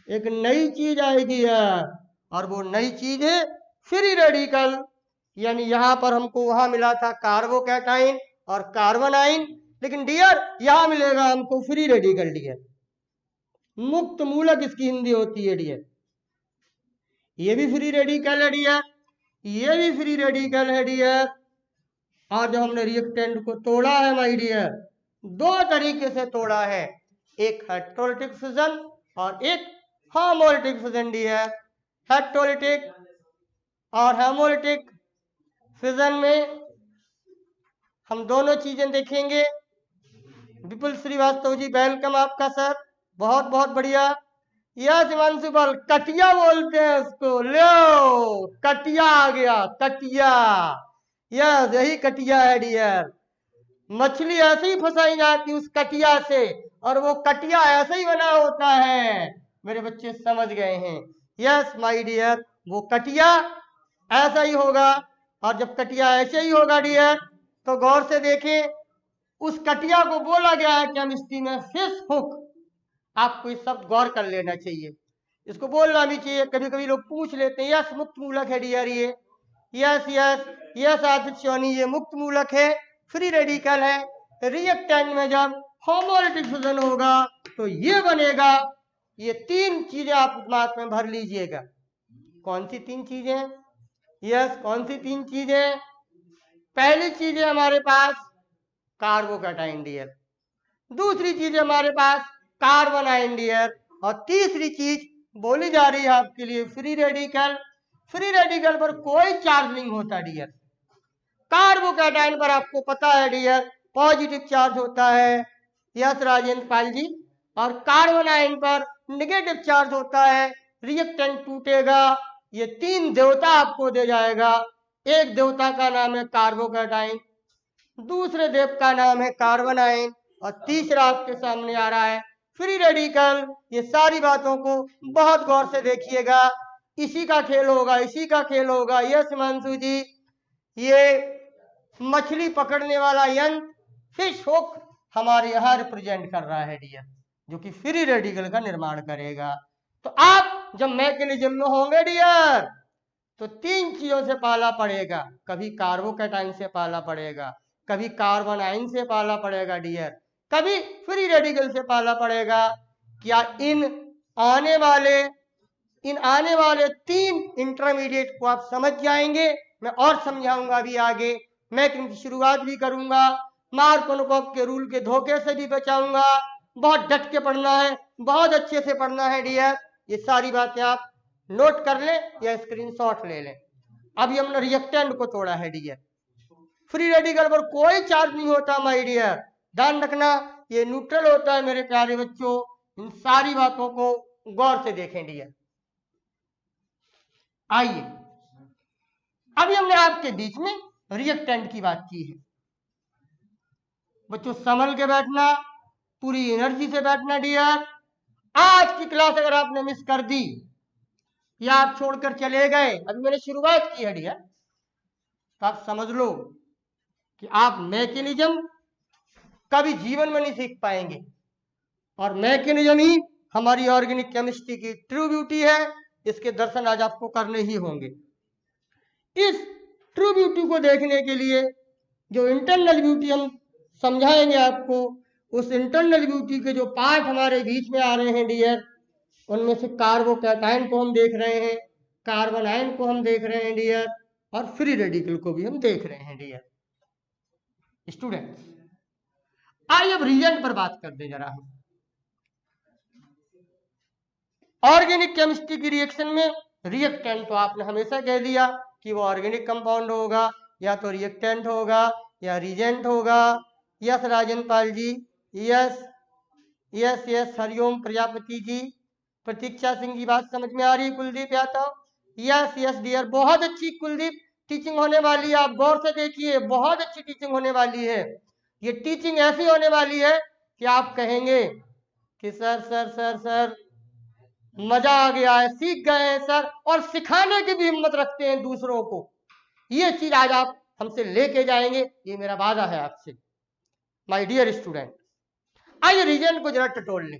एक नई चीज आएगी यार, और वो नई चीज है फ्री रेडिकल। यानी यहां पर हमको वहां मिला था कार्बोकैटाइन और कार्बन आइन, लेकिन डियर यहां मिलेगा हमको फ्री रेडिकल डियर। मुक्त मूलक इसकी हिंदी होती है डियर। ये भी फ्री रेडिकल है डियर, ये भी फ्री रेडिकल है डियर। और जो हमने रिएक्टेंट को तोड़ा है माय डियर, दो तरीके से तोड़ा है, एक हाइड्रोलिटिक फिजन और एक होमोलिटिक फिजन डियर। हाइड्रोलिटिक और होमोलिटिक फिजन में हम दोनों चीजें देखेंगे। विपुल श्रीवास्तव जी वेलकम आपका सर, बहुत बहुत बढ़िया। यस हिमांशु पाल, कटिया बोलते हैं उसको। लो कटिया आ गया, कटिया। यस यही कटिया है डियर। मछली ऐसे ही फंसाई जाती उस कटिया से, और वो कटिया ऐसे ही बना होता है। मेरे बच्चे समझ गए हैं। यस माय डियर, वो कटिया ऐसा ही होगा। और जब कटिया ऐसे ही होगा डियर, तो गौर से देखें, उस कटिया को बोला गया है केमिस्ट्री में फिश हुक। आपको इस शब्द गौर कर लेना चाहिए, इसको बोलना भी चाहिए। कभी कभी लोग पूछ लेते हैं, यस मुक्त मूलक है डियर ये। Yes yes yes Aditya Soni, ये मुक्त मूलक है, फ्री रेडिकल है। रिएक्टेंट में जब होमोलिटिक फिजन होगा तो ये बनेगा। ये तीन चीजें आप दिमाग में भर लीजिएगा। कौन सी तीन चीजें? यस कौन सी तीन चीजें? पहली चीज है हमारे पास कार्बोकैटायन डियर, दूसरी चीज हमारे पास कार्बन आयन डियर, और तीसरी चीज बोली जा रही है आपके लिए फ्री रेडिकल। फ्री रेडिकल पर कोई चार्ज नहीं होता डियर। कार्बोकैटायन पर आपको पता है डियर पॉजिटिव चार्ज होता है। यस राजेंद्र पाल जी। और कार्बन आयन पर नेगेटिव चार्ज होता है। रिएक्टेंट टूटेगा, ये तीन देवता आपको दे जाएगा। एक देवता का नाम है कार्बोकैटायन, दूसरे देव का नाम है कार्बन आयन, और तीसरा आपके सामने आ रहा है फ्री रेडिकल। ये सारी बातों को बहुत गौर से देखिएगा। इसी का खेल होगा, इसी का खेल होगा। यस हिमांशु जी, ये मछली पकड़ने वाला यंत्र फिश हुक हमारे यहाँ रिप्रेजेंट कर रहा है डियर, जो कि फ्री रेडिकल का निर्माण करेगा। तो आप जब मैकेनिज्म में होंगे डियर, तो तीन चीजों से पाला पड़ेगा। कभी कार्बोकैटायन से पाला पड़ेगा, कभी कार्बन आयन से पाला पड़ेगा डियर, कभी फ्री रेडिकल से पाला पड़ेगा। क्या इन आने वाले तीन इंटरमीडिएट को आप समझ जाएंगे? मैं और समझाऊंगा अभी आगे। मैं इनकी शुरुआत भी करूंगा। मार्कोनिकोव के रूल के धोखे से भी बचाऊंगा। बहुत डट के पढ़ना है, बहुत अच्छे से पढ़ना है डियर। ये सारी बातें आप नोट कर लें या स्क्रीनशॉट ले लें। अभी हमने रिएक्टेंट को तोड़ा है डियर। फ्री रेडिकल पर कोई चार्ज नहीं होता माय डियर, ध्यान रखना। ये न्यूट्रल होता है मेरे प्यारे बच्चों। इन सारी बातों को गौर से देखें डियर। आइए, अभी हमने आपके बीच में रिएक्टेंट की बात की है। बच्चों संभल के बैठना, पूरी एनर्जी से बैठना डियर। आज की क्लास अगर आपने मिस कर दी या आप छोड़कर चले गए, अभी मैंने शुरुआत की है डियर, तो आप समझ लो कि आप मैकेनिज्म कभी जीवन में नहीं सीख पाएंगे। और मैकेनिज्म ही हमारी ऑर्गेनिक केमिस्ट्री की ट्रू ब्यूटी है। इसके दर्शन आज आपको करने ही होंगे। इस ट्रू ब्यूटी को देखने के लिए जो इंटरनल ब्यूटी हम समझाएंगे आपको, उस इंटरनल ब्यूटी के जो पार्ट हमारे बीच में आ रहे हैं डियर, उनमें से कार्बोकैटायन को हम देख रहे हैं, कार्बन आयन को हम देख रहे हैं डियर, और फ्री रेडिकल को भी हम देख रहे हैं डियर। स्टूडेंट्स, आइए अब रिएजेंट पर बात कर दे जरा हम। ऑर्गेनिक केमिस्ट्री की रिएक्शन में रिएक्टेंट तो आपने हमेशा कह दिया कि वो ऑर्गेनिक कंपाउंड होगा, या तो रिएक्टेंट होगा या रिएजेंट होगा। Yes Rajendra Pal ji, yes yes yes Hariom Prajapati ji, Pratiksha Singh ji, बात समझ में आ रही है? Kuldeep Yadav, yes yes dear, बहुत अच्छी कुलदीप टीचिंग होने वाली है। आप गौर से देखिए, बहुत अच्छी टीचिंग होने वाली है। ये टीचिंग ऐसी होने वाली है कि आप कहेंगे कि सर सर सर सर मजा आ गया है, सीख गए हैं सर, और सिखाने की भी हिम्मत रखते हैं दूसरों को। ये चीज आज आप हमसे लेके जाएंगे, ये मेरा वादा है आपसे माय डियर स्टूडेंट। आइए रीजन को जरा टटोल लें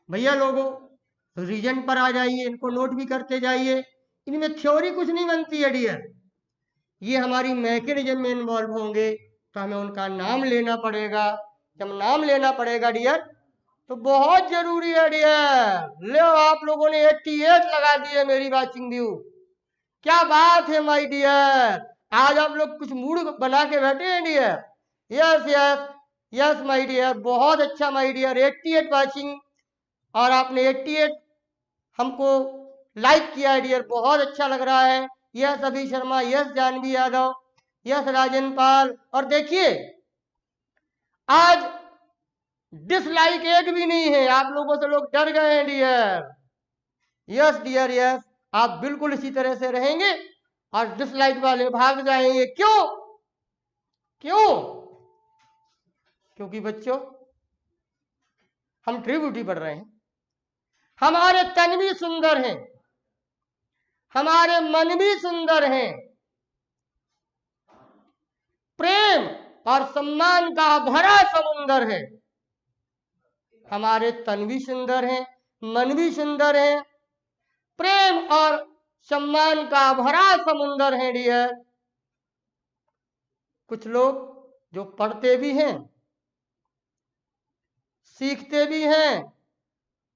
भैया लोगों। रीजन पर आ जाइए, इनको नोट भी करते जाइए। इनमें थ्योरी कुछ नहीं बनती है डियर, ये हमारी मैकेनिज्म में इन्वॉल्व होंगे, तो हमें उनका नाम लेना पड़ेगा। जब नाम लेना पड़ेगा डियर, तो बहुत जरूरी है डियर। लो आप लोगों ने 88 लगा दिए मेरी वाचिंग व्यू, क्या बात है माय डियर। आज आप लोग कुछ मूड बना के बैठे हैं dear. Yes yes yes my dear, बहुत अच्छा माय डियर। 88 वाचिंग, और आपने 88 हमको लाइक किया है डियर, बहुत अच्छा लग रहा है। यस अभी शर्मा, यस जानवी यादव, यस राजन पाल। और देखिए आज डिसलाइक एक भी नहीं है। आप लोगों से लोग डर गए हैं डियर। यस डियर यस, आप बिल्कुल इसी तरह से रहेंगे और डिसलाइक वाले भाग जाएंगे। क्यों? क्यों? क्योंकि बच्चों हम ट्रिब्यूटी पढ़ रहे हैं। हमारे तन भी सुंदर हैं, हमारे मन भी सुंदर हैं। प्रेम और सम्मान का भरा समुंदर है। हमारे तन भी सुंदर हैं, मन भी सुंदर है, प्रेम और सम्मान का भरा समुंदर है डियर। कुछ लोग जो पढ़ते भी हैं, सीखते भी हैं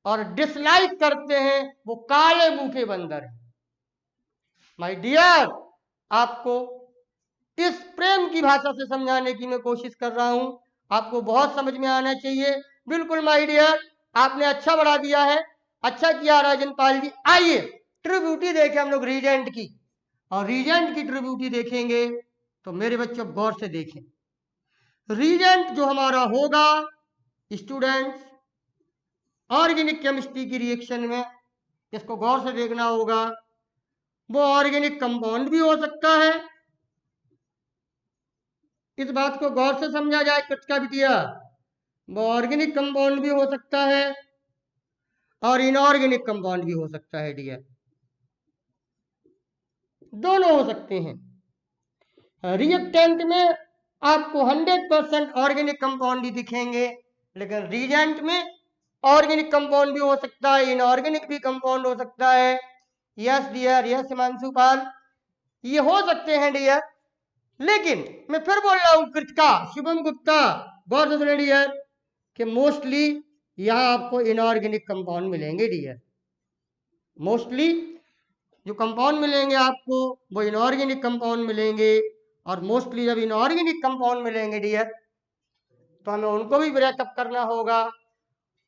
और डिसलाइक करते हैं, वो काले मुंह के बंदर हैं। माय डियर, आपको इस प्रेम की भाषा से समझाने की मैं कोशिश कर रहा हूं। आपको बहुत समझ में आना चाहिए। बिल्कुल माय डियर, आपने अच्छा बढ़ा दिया है, अच्छा किया राजन पाल जी। आइए ट्रिब्यूटी देखें हम लोग रीजेंट की, और रीजेंट की ट्रिब्यूटी देखेंगे तो मेरे बच्चों गौर से देखें। रीजेंट जो हमारा होगा स्टूडेंट्स, ऑर्गेनिक केमिस्ट्री की रिएक्शन में, इसको गौर से देखना होगा। वो ऑर्गेनिक कंपाउंड भी हो सकता है, इस बात को गौर से समझा जाए कच्चा बिटिया। वो ऑर्गेनिक कंपाउंड भी हो सकता है और इनऑर्गेनिक कंपाउंड भी हो सकता है डियर, दोनों हो सकते हैं। रिएक्टेंट में आपको 100% ऑर्गेनिक कंपाउंड ही दिखेंगे, लेकिन रीजेंट में ऑर्गेनिक कंपाउंड भी हो सकता है, इनऑर्गेनिक भी कंपाउंड हो सकता है। यस डियर, यस हिमांशु पाल, ये हो सकते हैं डियर। लेकिन मैं फिर बोल रहा हूं कृतिका, शुभम गुप्ता, गौर से सुने डियर, कि मोस्टली यहां आपको इनऑर्गेनिक कंपाउंड मिलेंगे डियर। मोस्टली जो कंपाउंड मिलेंगे आपको वो इनऑर्गेनिक कंपाउंड मिलेंगे, और मोस्टली जब इनऑर्गेनिक कंपाउंड मिलेंगे डियर तो हमें उनको भी ब्रेकअप करना होगा।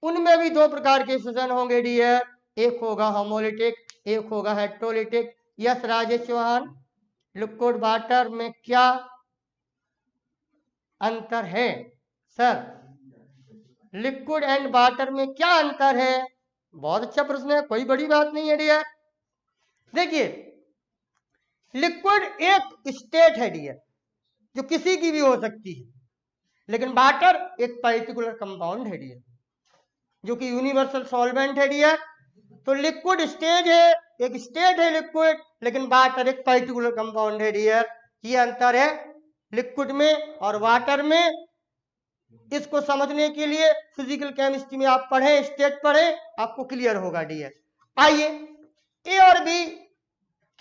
उनमें भी दो प्रकार के फ्यूजन होंगे डियर, एक होगा होमोलिटिक, एक होगा heterolytic. Yes Rajesh Chauhan, liquid water में क्या अंतर है? सर, लिक्विड एंड वाटर में क्या अंतर है? बहुत अच्छा प्रश्न है, कोई बड़ी बात नहीं है डियर। देखिए, लिक्विड एक स्टेट है डियर, जो किसी की भी हो सकती है, लेकिन वाटर एक पर्टिकुलर कंपाउंड है डियर, जो कि यूनिवर्सल सॉल्वेंट है डियर। तो लिक्विड स्टेज है, एक स्टेट है लिक्विड, लेकिन वाटर एक पर्टिकुलर कंपाउंड है डियर। ये अंतर है लिक्विड में और वाटर में। इसको समझने के लिए फिजिकल केमिस्ट्री में आप पढ़ें, स्टेट पढ़ें, आपको क्लियर होगा डियर। आइए, ए और बी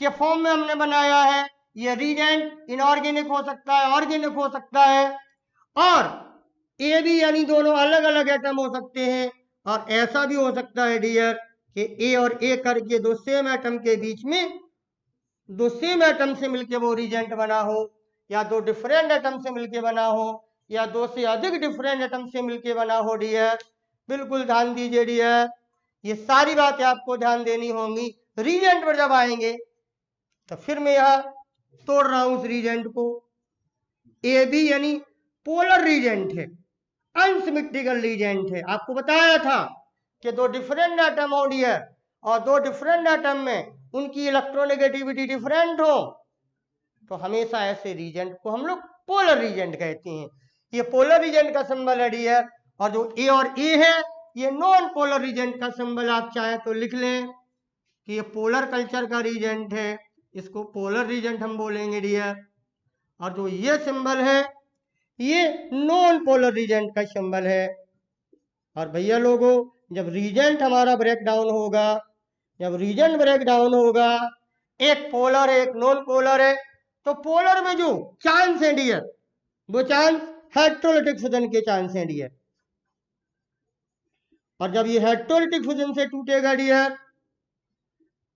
के फॉर्म में हमने बनाया है। ये रीजेंट इनऑर्गेनिक हो सकता है, ऑर्गेनिक हो सकता है, और ए बी यानी दोनों अलग अलग एटम हो सकते हैं। और ऐसा भी हो सकता है डियर कि ए और ए करके दो सेम एटम के बीच में, दो सेम एटम से मिलके वो रीजेंट बना हो, या दो डिफरेंट एटम से मिलके बना हो, या दो से अधिक डिफरेंट एटम से मिलके बना हो डियर। बिल्कुल ध्यान दीजिए डियर, ये सारी बातें आपको ध्यान देनी होंगी। रीजेंट पर जब आएंगे तो फिर मैं यहां तोड़ रहा हूं उस रीजेंट को। ए बी यानी पोलर रीजेंट है, अनसिमेट्रिकल रीजेंट है। आपको बताया था कि दो डिफरेंट एटम हो डियर, और दो डिफरेंट एटम में उनकी इलेक्ट्रोनेगेटिविटी डिफरेंट हो, तो हमेशा ऐसे रीजेंट को हम लोग पोलर रीजेंट कहते हैं। ये पोलर रीजेंट का सिंबल है डियर। और जो ए और ए है, ये नॉन पोलर रीजेंट का सिंबल। आप चाहे तो लिख लें कि ये पोलर कल्चर का रीजेंट है, इसको पोलर रीजेंट हम बोलेंगे डियर। और जो ये सिंबल है, ये नॉन पोलर रीजेंट का सिंबल है। और भैया लोगों, जब रीजेंट हमारा ब्रेक डाउन होगा, जब रीजेंट ब्रेक डाउन होगा, एक पोलर है एक नॉन पोलर है, तो पोलर में जो चांस है डियर, वो चांस हेट्रोलिटिक फ्यूजन के चांस है डियर। और जब ये हेट्रोलिटिक फ्यूजन से टूटेगा डियर,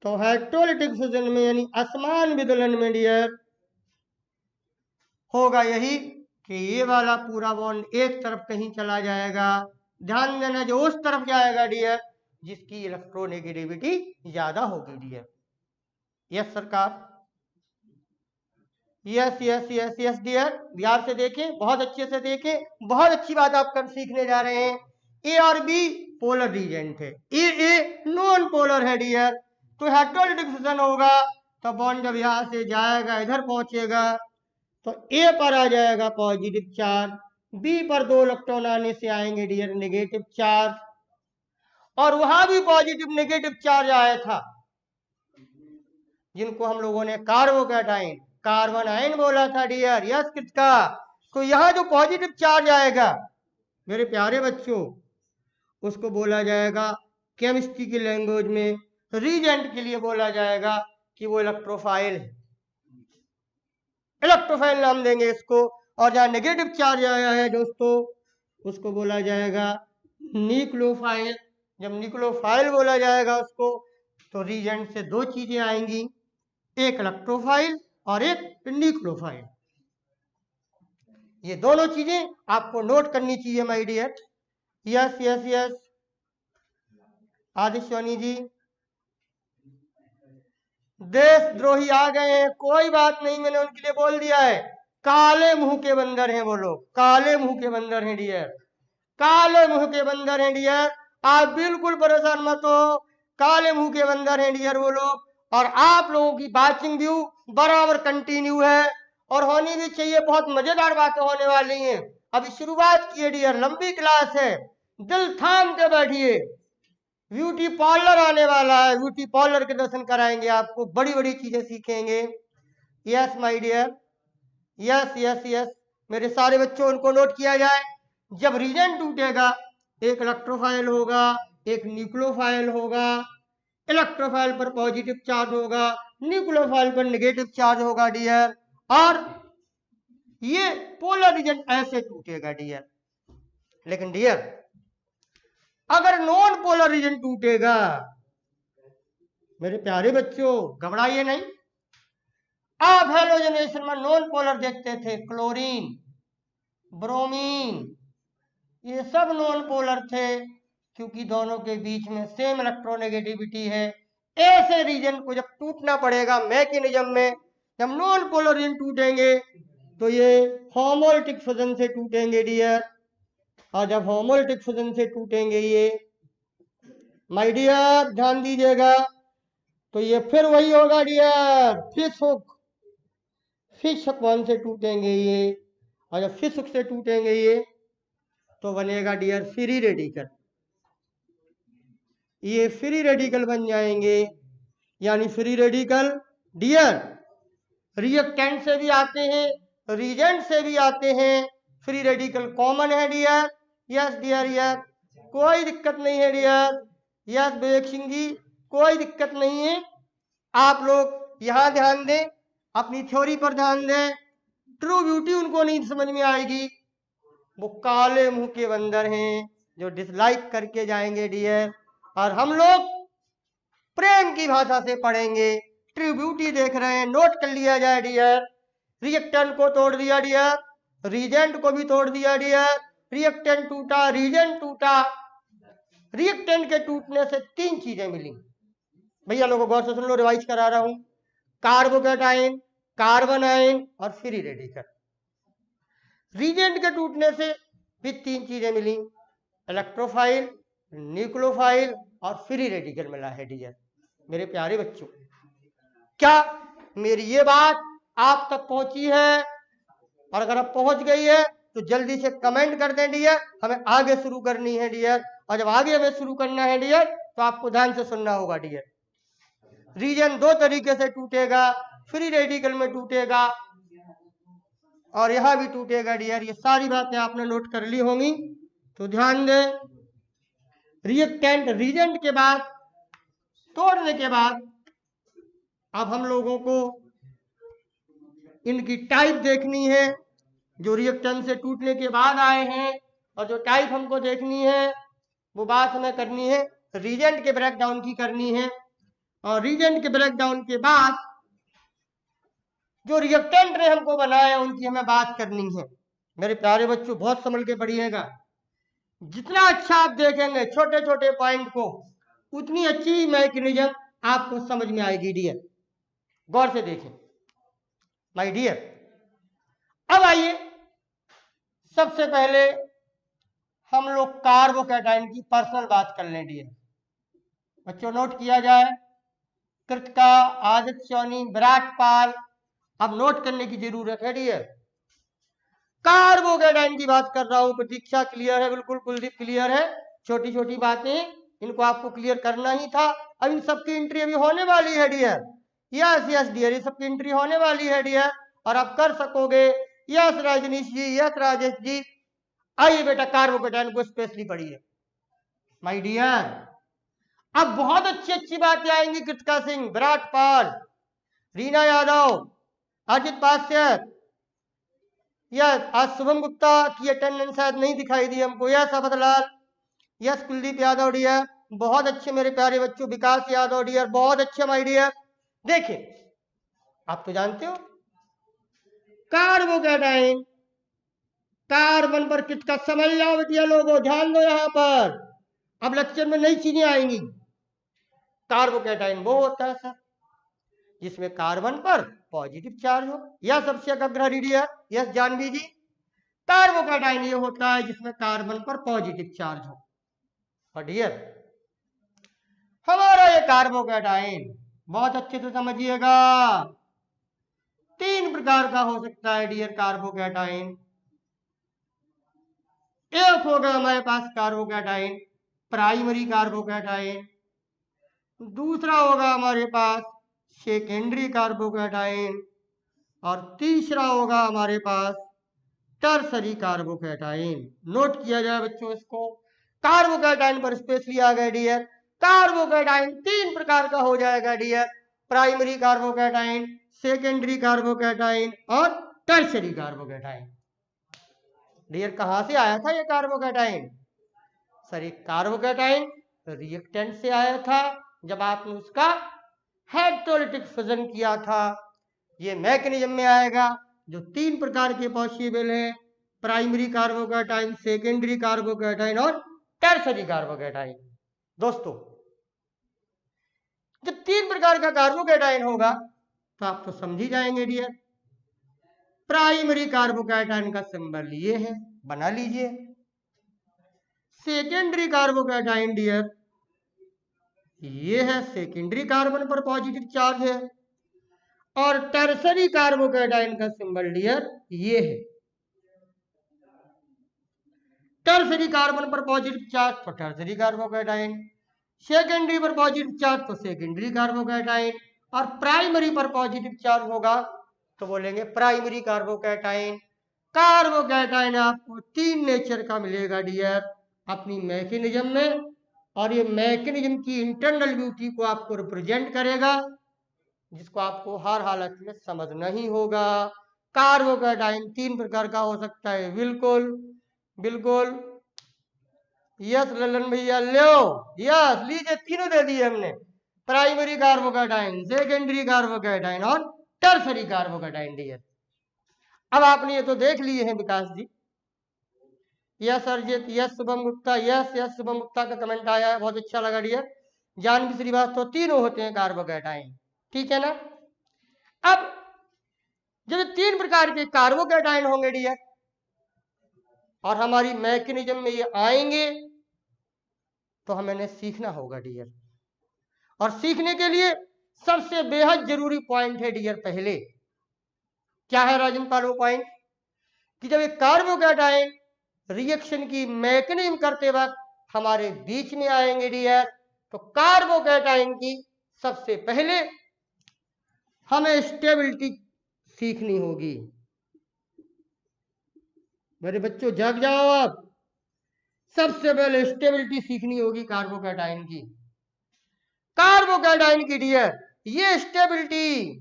तो हेट्रोलिटिक फ्यूजन में यानी असमान विदलन में डियर होगा यही कि ये वाला पूरा बॉन्ड एक तरफ कहीं चला जाएगा। ध्यान देना, जो उस तरफ जाएगा डियर जिसकी इलेक्ट्रोनेगेटिविटी ज्यादा होगी डियर। यस सरकार, yes yes yes yes dear, ध्यान से देखें, बहुत अच्छे से देखें, बहुत अच्छी बात आप कर सीखने जा रहे हैं। ए और बी पोलर रीजेंट है, ए नॉन पोलर है डियर, तो हेटेरोडाइनेमिक फिजन होगा तो बॉन्ड जब यहां से जाएगा इधर पहुंचेगा तो ए पर आ जाएगा पॉजिटिव चार्ज, बी पर 2 इलेक्ट्रॉन आने से आएंगे डियर नेगेटिव चार्ज, और वहां भी पॉजिटिव नेगेटिव चार्ज आया था जिनको हम लोगों ने कार्बोकैटाइन कार्बन आयन बोला था डियर। यस किसका, तो यहां जो पॉजिटिव चार्ज आएगा मेरे प्यारे बच्चों उसको बोला जाएगा केमिस्ट्री की लैंग्वेज में, रीजेंट के लिए बोला जाएगा कि वो इलेक्ट्रोफाइल है, इलेक्ट्रोफाइल नाम देंगे इसको। और जहां नेगेटिव चार्ज आया है दोस्तों उसको बोला जाएगा न्यूक्लियोफाइल। जब न्यूक्लियोफाइल बोला जाएगा उसको तो रीजेंट से 2 चीजें आएंगी, एक इलेक्ट्रोफाइल और एक न्यूक्लियोफाइल। ये दोनों चीजें आपको नोट करनी चाहिए my dear. Yes yes yes Adishwani ji, देशद्रोही आ गए हैं, कोई बात नहीं, मैंने उनके लिए बोल दिया है, काले मुंह के बंदर हैं वो लोग, काले मुंह के बंदर हैं डियर, काले मुंह के बंदर हैं डियर, आप बिल्कुल परेशान मत हो, काले मुंह के बंदर हैं डियर वो लोग। और आप लोगों की वाचिंग व्यू बराबर कंटिन्यू है और होनी भी चाहिए, बहुत मजेदार बातें होने वाली हैं। अभी शुरुआत की है डियर, लंबी क्लास है, दिल थाम के बैठिए, ब्यूटी पार्लर आने वाला है, ब्यूटी पार्लर के दर्शन कराएंगे आपको, बड़ी बड़ी चीजें सीखेंगे। Yes my dear, yes yes yes मेरे सारे बच्चों, उनको नोट किया जाए, जब रीजन टूटेगा एक इलेक्ट्रोफाइल होगा एक न्यूक्लियोफाइल होगा, इलेक्ट्रोफाइल पर पॉजिटिव चार्ज होगा, न्यूक्लियोफाइल पर नेगेटिव चार्ज होगा डियर, और ये पोलर रीजन ऐसे टूटेगा डियर। लेकिन डियर अगर नॉन पोलर रीजन टूटेगा, मेरे प्यारे बच्चों घबराइए नहीं, आप हेलोजनेशन में नॉन पोलर देखते थे, क्लोरीन ब्रोमीन ये सब नॉन पोलर थे क्योंकि दोनों के बीच में सेम इलेक्ट्रोनेगेटिविटी है। ऐसे रीजन को जब टूटना पड़ेगा मैकेनिज्म में, जब नॉन पोलर रीजन टूटेंगे तो ये होमोलिटिक फिजन से टूटेंगे डियर, और जब होमोलिटिक फिजन से टूटेंगे ये माय डियर ध्यान दीजिएगा, तो ये फिर वही होगा डियर, फिश हुक, फिश कौन से टूटेंगे ये, और जब फिश हुक से टूटेंगे ये तो बनेगा डियर फ्री रेडिकल, ये फ्री रेडिकल बन जाएंगे। यानी फ्री रेडिकल डियर रिएक्टेंट से भी आते हैं, रीजेंट से भी आते हैं, फ्री रेडिकल कॉमन है डियर। यस डियर यस, कोई दिक्कत नहीं है डियर। यस विवेक सिंह जी, कोई दिक्कत नहीं है, आप लोग यहां ध्यान दें, अपनी थ्योरी पर ध्यान दें, ट्रू ब्यूटी उनको नहीं समझ में आएगी, वो काले मुंह के बंदर हैं जो डिसलाइक करके जाएंगे डियर, और हम लोग प्रेम की भाषा से पढ़ेंगे। ट्रू ब्यूटी देख रहे हैं, नोट कर लिया जाए डियर, रिएक्टेंट को तोड़ दिया डियर, रीजेंट को भी तोड़ दिया डियर, रिएक्टेंट टूटा, रीजेंट टूटा, रिएक्टेंट के टूटने से 3 चीजें मिली। भैया लोगों गौर से सुन लो, रिवाइज करा रहा हूं, कार्बोकैटाइन, कार्बन आयन और फ्री रेडिकल। रीजेंट के टूटने से भी 3 चीजें मिली, इलेक्ट्रोफाइल, न्यूक्लियोफाइल और फ्री रेडिकल मिला है डियर। मेरे प्यारे बच्चों, क्या मेरी ये बात आप तक पहुंची है? और अगर आप पहुंच गई है तो जल्दी से कमेंट कर दें डियर, हमें आगे शुरू करनी है डियर, और जब आगे हमें शुरू करना है डियर तो आपको ध्यान से सुनना होगा डियर। रीजन 2 तरीके से टूटेगा, फ्री रेडिकल में टूटेगा और यहां भी टूटेगा डियर। ये सारी बातें आपने नोट कर ली होंगी, तो ध्यान दें, रिएक्टेंट रीजेंट के बाद तोड़ने के बाद अब हम लोगों को इनकी टाइप देखनी है, जो रिएक्टेंट से टूटने के बाद आए हैं, और जो टाइप हमको देखनी है वो बात हमें करनी है रीजेंट के ब्रेकडाउन की करनी है, और रीजेंट के ब्रेकडाउन के बाद जो रिएक्टेंट ने हमको बनाया उनकी हमें बात करनी है। मेरे प्यारे बच्चों बहुत संभल के पढ़िएगा, जितना अच्छा आप देखेंगे छोटे छोटे पॉइंट को उतनी अच्छी मैकेनिज्म आपको समझ में आएगी डियर। गौर से देखें माय डियर, अब आइए सबसे पहले हम लोग कार्बोकैटायन की पर्सनल बात कर लें डियर। बच्चों नोट किया जाए, कृतिका, आदित्य सोनी, विराट पाल, अब नोट करने की जरूरत है डियर। कार्बोकैटायन की बात कर रहा हूं, प्रतीक्षा क्लियर है, बिल्कुल कुलदीप क्लियर है। छोटी छोटी बातें इनको आपको क्लियर करना ही था। अब इन सबकी एंट्री अभी होने वाली है डियर। यस यस डियर, ये सबकी एंट्री होने वाली है डियर, और आप कर सकोगे। यस रजनीश जी, यस राजेश जी। आइए बेटा, कार्बोकैटायन को स्पेशली पढ़िए माय डियर। अब बहुत अच्छी अच्छी बातें आएंगी। कृतिका सिंह, विराट पाल, रीना यादव, अजित पास्यर, यस आज शुभम गुप्ता की अटेंडेंस शायद नहीं दिखाई दी हमको। Yes Awadhlal, yes Kuldeep Yadav dear, बहुत अच्छे मेरे प्यारे बच्चों। विकास यादव डियर, बहुत अच्छे माय डियर। देखिए, आप तो जानते हो कार्बोकैटायन कार्बन पर किसका, समझ जाओ बेटिया लोगों, ध्यान दो यहां पर। अब लेक्चर में नई चीजें आएंगी। कार्बोकैटायन वो होता है सर जिसमें कार्बन पर पॉजिटिव चार्ज हो। यह सबसे अग्रही डियर, यस जानवी जी। कार्बोकैटायन ये होता है जिसमें कार्बन पर पॉजिटिव चार्ज हो। और डियर, हमारा ये कार्बोकैटायन बहुत अच्छे से समझिएगा, 3 प्रकार का हो सकता है डियर कार्बोकैटायन। एक होगा हमारे पास कार्बोकैटायन प्राइमरी कार्बोकैटायन, दूसरा होगा हमारे पास सेकेंडरी कार्बोकैटायन, और तीसरा होगा हमारे पास टर्सरी कार्बोकैटायन। नोट किया जाए बच्चों इसको, कार्बोकैटायन पर स्पेशली आ गए डियर। कार्बोकैटायन 3 प्रकार का हो जाएगा dear, primary carbocation, secondary carbocation और टर्सरी कार्बोकैटायन। डियर कहां से आया था ये कार्बोकैटायन? सर ये कार्बोकैटायन रिएक्टेंट से आया था, जब आपने उसका हेटेरोलिटिक फिजन किया था। ये मैकेनिज्म में आएगा जो 3 प्रकार के पॉसिबल है, प्राइमरी कार्बोकैटायन, सेकेंडरी कार्बोकैटायन और टर्सरी कार्बोकैटायन। दोस्तों जब 3 प्रकार का कार्बोकैटायन होगा तो आप तो समझ ही जाएंगे डियर। प्राइमरी कार्बोकैटायन का सिंबल ये है, बना लीजिए। सेकेंडरी कार्बोकैटायन डियर ये है, सेकेंडरी कार्बन पर पॉजिटिव चार्ज है। और टर्सरी कार्बोकैटायन का सिंबल डियर ये है। टर्सरी कार्बन पर पॉजिटिव चार्ज तो टर्सरी कार्बोकैटायन, सेकेंडरी पर पॉजिटिव चार्ज तो सेकेंडरी कार्बोकैटायन, और प्राइमरी पर पॉजिटिव चार्ज होगा तो बोलेंगे प्राइमरी कार्बोकैटायन। कार्बोकैटायन आपको 3 नेचर का मिलेगा डियर अपनी मैकेनिज्म में, और ये मैकेनिज्म की इंटरनल ब्यूटी को आपको रिप्रेजेंट करेगा, जिसको आपको हर हालत में समझना ही होगा। कार्बोकैटायन 3 प्रकार का हो सकता है, बिल्कुल बिल्कुल। यस ललन भैया लो, यस लीजिए, तीनों दे दिए हमने, प्राइमरी कार्बोकैटायन, सेकेंडरी कार्बोकैटायन और टर्सरी कार्बोकैटायन डियर। अब आपने ये तो देख लिए हैं विकास जी। यस अर्जित, yes Shubham Gupta, yes yes Shubham Gupta का कमेंट आया है, बहुत अच्छा लगा डियर। जानवी श्रीवास्तव, तीनों होते हैं कार्बोकैटायन, ठीक है ना। अब जब 3 प्रकार के कार्बोकैटायन होंगे डियर और हमारी मैकेनिज्म में ये आएंगे तो हमें इन्हें सीखना होगा डियर। और सीखने के लिए सबसे बेहद जरूरी पॉइंट है डियर, पहले क्या है राजन पाल वो पॉइंट, कि जब एक कार्बोकैटायन रिएक्शन की मैकेनिज्म करते वक्त हमारे बीच में आएंगे डियर, तो कार्बोकैटायन की सबसे पहले हमें स्टेबिलिटी सीखनी होगी। मेरे बच्चों जाग जाओ आप, सबसे पहले स्टेबिलिटी सीखनी होगी कार्बोकैटायन की। कार्बोकैटायन की डियर ये स्टेबिलिटी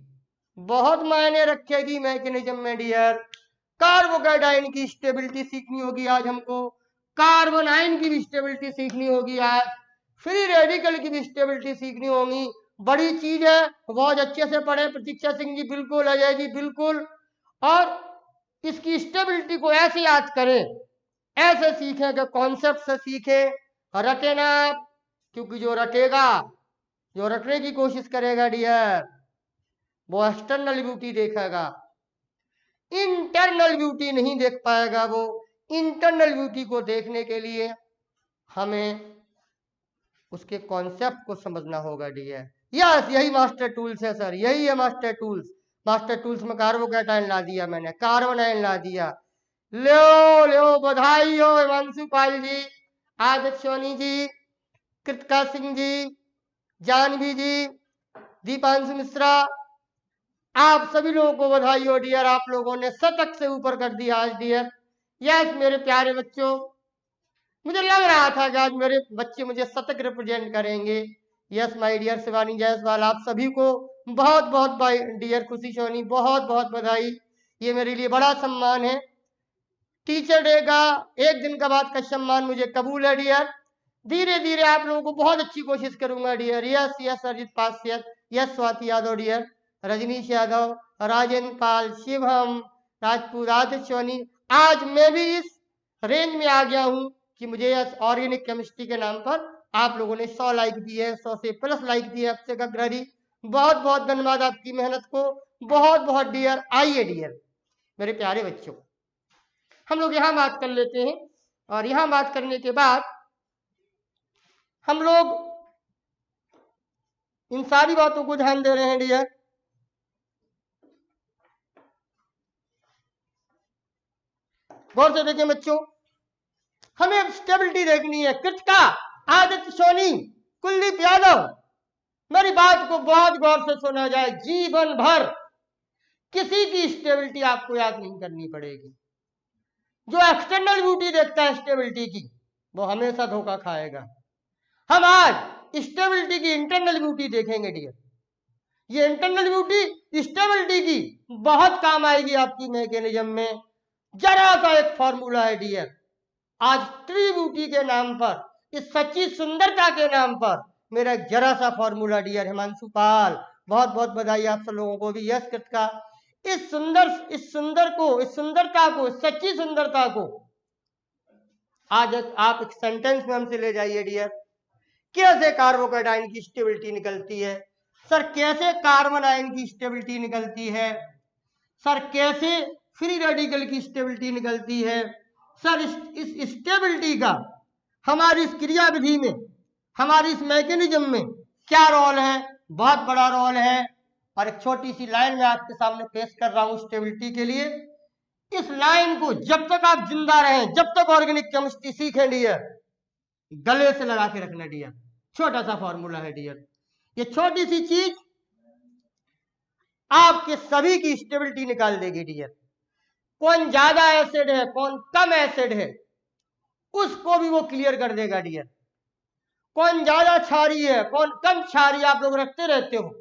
बहुत मायने रखेगी मैकेनिज्म में डियर। कार्बोकैटायन की स्टेबिलिटी सीखनी होगी आज हमको, कार्बन आयन की भी स्टेबिलिटी सीखनी होगी आज, फ्री रेडिकल की भी स्टेबिलिटी सीखनी होगी। बड़ी चीज है, बहुत अच्छे से पढ़े प्रतीक्षा सिंह जी, बिल्कुल अजय जी बिल्कुल। और इसकी स्टेबिलिटी को ऐसे याद करें, ऐसे सीखें कि कॉन्सेप्ट से सीखें, रटे ना, क्योंकि जो रटेगा, जो रटने की कोशिश करेगा डियर, वो एक्सटर्नल ब्यूटी देखेगा, इंटरनल ब्यूटी नहीं देख पाएगा। वो इंटरनल ब्यूटी को देखने के लिए हमें उसके कॉन्सेप्ट को समझना होगा डियर। यस, यही मास्टर टूल्स है सर, यही है मास्टर टूल्स। मास्टर टूल्स में कार्बोकैटायन ला दिया मैंने, कार्बन आयन ला दिया। लो लो बधाई हो हिमांशु पाल जी, आदित्य सोनी जी, कृतिका सिंह जी, जानवी जी, दीपांशु मिश्रा, आप सभी लोगों को बधाई हो डियर। आप लोगों ने शतक से ऊपर कर दिया आज डियर। यस मेरे प्यारे बच्चों, मुझे लग रहा था कि आज मेरे बच्चे मुझे शतक रिप्रेजेंट करेंगे। Yes my dear Shivani Jaiswal, आप सभी को बहुत बहुत डियर खुशी सोनी बहुत बहुत बधाई। ये मेरे लिए बड़ा सम्मान है। टीचर डे का एक दिन का बाद का सम्मान मुझे कबूल है डियर। धीरे धीरे आप लोगों को बहुत अच्छी कोशिश करूंगा dear. Yes yes Arijit Pasiyat, yes Swati Yadav dear, Rajnish Yadav, Rajendra Pal, Shivam Rajput, Aditya Soni. आज मैं भी इस रेंज में आ गया हूं कि मुझे यस ऑर्गेनिक केमिस्ट्री के नाम पर आप लोगों ने 100 लाइक दिए, 100 से प्लस लाइक दिए। आपसे अग्रही बहुत बहुत धन्यवाद आपकी मेहनत को, बहुत बहुत डियर। आइए डियर मेरे प्यारे बच्चों, हम लोग यहां बात कर लेते हैं और यहां बात करने के बाद हम लोग इन सारी बातों को ध्यान दे रहे हैं डियर। गौर से देखें बच्चों, हमें स्टेबिलिटी देखनी है। कृतिका, आदित्य सोनी, कुलदीप यादव, मेरी बात को बहुत गौर से सुना जाए। जीवन भर किसी की स्टेबिलिटी आपको याद नहीं करनी पड़ेगी। जो एक्सटर्नल ब्यूटी देखता है स्टेबिलिटी की, वो हमेशा धोखा खाएगा। हम आज स्टेबिलिटी की इंटरनल ब्यूटी देखेंगे डियर। ये इंटरनल ब्यूटी स्टेबिलिटी की बहुत काम आएगी आपकी मैकेनिज्म में। जरा सा एक फॉर्मूला है डियर, आज ट्री ब्यूटी के नाम पर, इस सच्ची सुंदरता के नाम पर मेरा एक जरा सा फॉर्मूला डियर। हिमांशु पाल बहुत बहुत बधाई आप सब लोगों को भी। यस कृतिका, इस सुंदरता को, इस सच्ची सुंदरता को आज आप एक सेंटेंस में हमसे ले जाइए डियर। कैसे कार्बोकैटायन की स्टेबिलिटी निकलती है सर, कैसे कार्बन आयन की स्टेबिलिटी निकलती है सर, कैसे फ्री रेडिकल की स्टेबिलिटी निकलती है सर। इस स्टेबिलिटी का हमारी इस क्रिया विधि में, हमारी इस मैकेनिज्म में क्या रोल है? बहुत बड़ा रोल है। और एक छोटी सी लाइन में आपके सामने पेश कर रहा हूं स्टेबिलिटी के लिए। इस लाइन को जब तक आप जिंदा रहें, जब तक ऑर्गेनिक केमिस्ट्री सीखें डियर, गले से लगा के रखना डियर। छोटा सा फॉर्मूला है डियर, ये छोटी सी चीज आपके सभी की स्टेबिलिटी निकाल देगी डियर। कौन ज्यादा एसिड है, कौन कम एसिड है, उसको भी वो क्लियर कर देगा डियर। कौन ज्यादा क्षारीय है, कौन कम क्षारीय, आप लोग रखते रहते हो।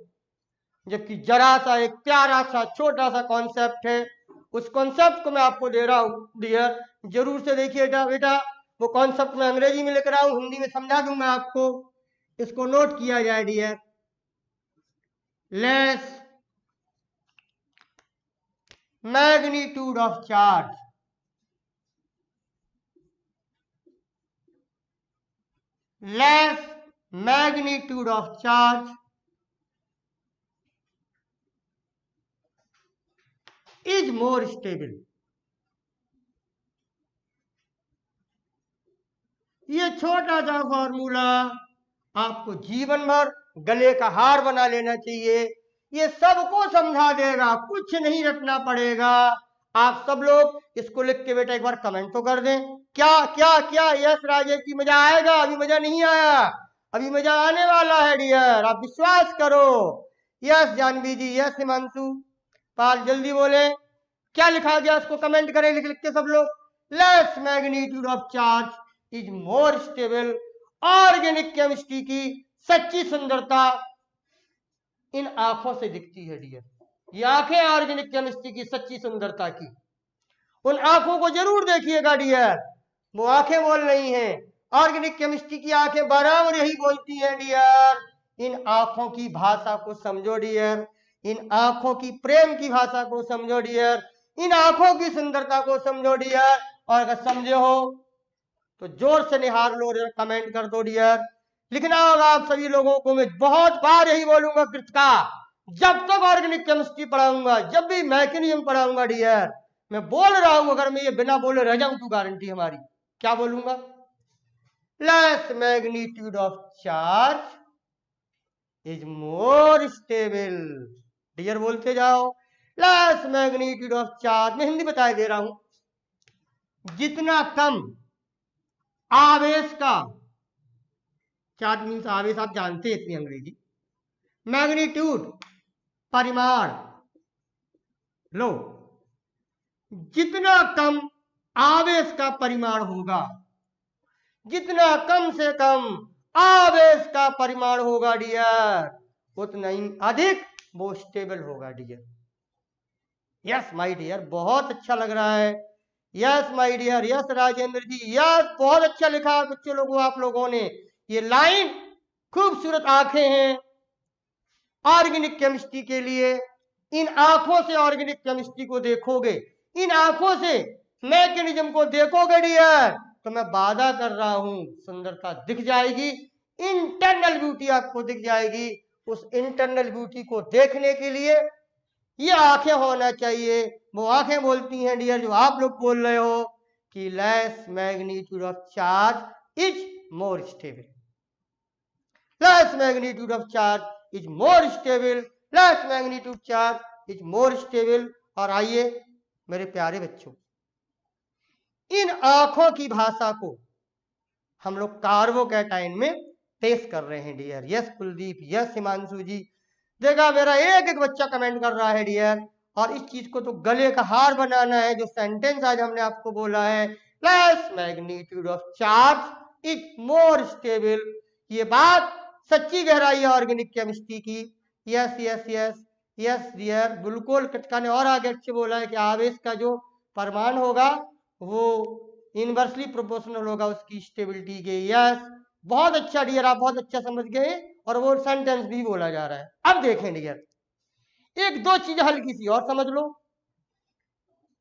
जबकि जरा सा एक प्यारा सा छोटा सा कॉन्सेप्ट है, उस कॉन्सेप्ट को मैं आपको दे रहा हूं डियर। जरूर से देखिए बेटा, वो कॉन्सेप्ट मैं अंग्रेजी में लिख रहा हूं, हिंदी में समझा दूंगा आपको। इसको नोट किया जाए dear. Less magnitude of charge, less magnitude of charge is more stable। ये छोटा सा फॉर्मूला आपको जीवन भर गले का हार बना लेना चाहिए। ये सबको समझा देगा, कुछ नहीं रखना पड़ेगा। आप सब लोग इसको लिख के बेटा एक बार कमेंट तो कर दें। क्या क्या क्या? यस राजेश जी, मजा आएगा। अभी मजा नहीं आया, अभी मजा आने वाला है डियर, आप विश्वास करो। यस जानवी जी, यस हिमांशु पाल, जल्दी बोले क्या लिखा गया, उसको कमेंट करें लिख लिख के सब लोग। Less magnitude of charge is more stable. Organic chemistry की सच्ची सुंदरता इन आंखों से दिखती है डियर। ये आंखें ऑर्गेनिक केमिस्ट्री की सच्ची सुंदरता की, उन आंखों को जरूर देखिएगा डियर। वो आंखें बोल रही हैं, ऑर्गेनिक केमिस्ट्री की आंखें बराबर यही बोलती हैं डियर। इन आंखों की भाषा को समझो डियर, इन आंखों की प्रेम की भाषा को समझो डियर, इन आंखों की सुंदरता को समझो डियर। और अगर समझे हो तो जोर से निहार लो, कमेंट कर दो डियर। लिखना होगा आप सभी लोगों को। मैं बहुत बार यही बोलूंगा कृतिका, जब तक ऑर्गेनिक केमिस्ट्री पढ़ाऊंगा, जब भी मैकेनिज्म पढ़ाऊंगा डियर, मैं बोल रहा हूं, अगर मैं ये बिना बोले रह जाऊं तो गारंटी हमारी, क्या बोलूंगा? Less magnitude of charge is more stable. Dear बोलते जाओ, लेस मैग्नीट्यूड ऑफ चार्ज। मैं हिंदी बता दे रहा हूं, जितना कम आवेश का, चार्ज मीन्स आवेश, आप जानते हैं इतनी अंग्रेजी, मैग्नीट्यूड परिमाण, लो, जितना कम आवेश का परिमाण होगा, जितना कम से कम आवेश का परिमाण होगा डियर, उतना ही अधिक वो स्टेबल होगा डियर। यस माय डियर, बहुत अच्छा लग रहा है। Yes my dear, yes Rajendra ji, yes, बहुत अच्छा लिखा बच्चों लोगों आप लोगों ने। ये लाइन खूबसूरत आंखें हैं ऑर्गेनिक केमिस्ट्री के लिए। इन आंखों से ऑर्गेनिक केमिस्ट्री को देखोगे, इन आंखों से मैकेनिज्म को देखोगे डियर, तो मैं वादा कर रहा हूं सुंदरता दिख जाएगी, इंटरनल ब्यूटी आपको दिख जाएगी। उस इंटरनल ब्यूटी को देखने के लिए ये आंखें होना चाहिए। वो आंखें बोलती हैं डियर, जो आप लोग बोल रहे हो कि less magnitude of charge is more stable, less magnitude of charge is more stable, less magnitude charge is more stable. और आइए मेरे प्यारे बच्चों, इन आंखों की भाषा को हम लोग कार्बोकैटायन में पेश कर रहे हैं dear. Yes Kuldeep, yes Himanshu ji, देखा मेरा एक एक बच्चा कमेंट कर रहा है डियर। और इस चीज को तो गले का हार बनाना है, जो सेंटेंस आज हमने आपको बोला है, less magnitude of charge is more stable, ये बात सच्ची गहराई है ऑर्गेनिक केमिस्ट्री की। Yes yes yes yes dear, बिल्कुल। कृतिका ने और आगे अच्छे बोला है कि आवेश का जो परिमाण होगा वो इनवर्सली प्रोपोर्शनल होगा उसकी स्टेबिलिटी के। यस, बहुत अच्छा डियर, आप बहुत अच्छा समझ गए, और वो सेंटेंस भी बोला जा रहा है। अब देखें डियर, एक दो चीजें हल्की सी और समझ लो,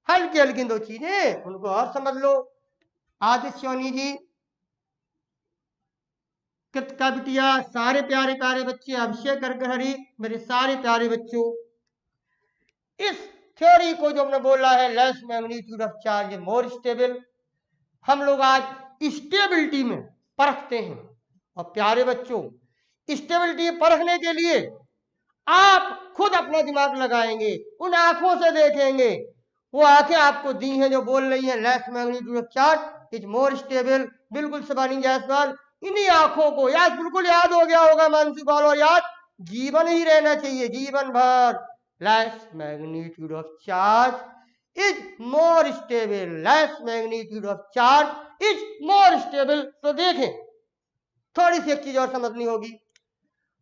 हल्की हल्की दो चीजें उनको और समझ लो। आदित्य सोनी जी, कृतिका बिटिया, सारे प्यारे प्यारे बच्चे, अभिषेक करकहरी, मेरे सारे प्यारे बच्चों, इस थ्योरी को जो हमने बोला है less magnitude of charge more stable, हम लोग आज स्टेबिलिटी में परखते हैं। और प्यारे बच्चों, स्टेबिलिटी परखने के लिए आप खुद अपना दिमाग लगाएंगे, उन आंखों से देखेंगे। वो आंखें आपको दी हैं जो बोल रही हैं less magnitude of charge is more stable, बिल्कुल शिवानी जायसवाल, इन्हीं आंखों को याद, बिल्कुल याद हो गया होगा मानसी बाल, और याद जीवन ही रहना चाहिए, जीवन भर। Less magnitude of charge is more stable, less magnitude of charge is more stable. तो देखें, थोड़ी सी एक चीज और समझनी होगी,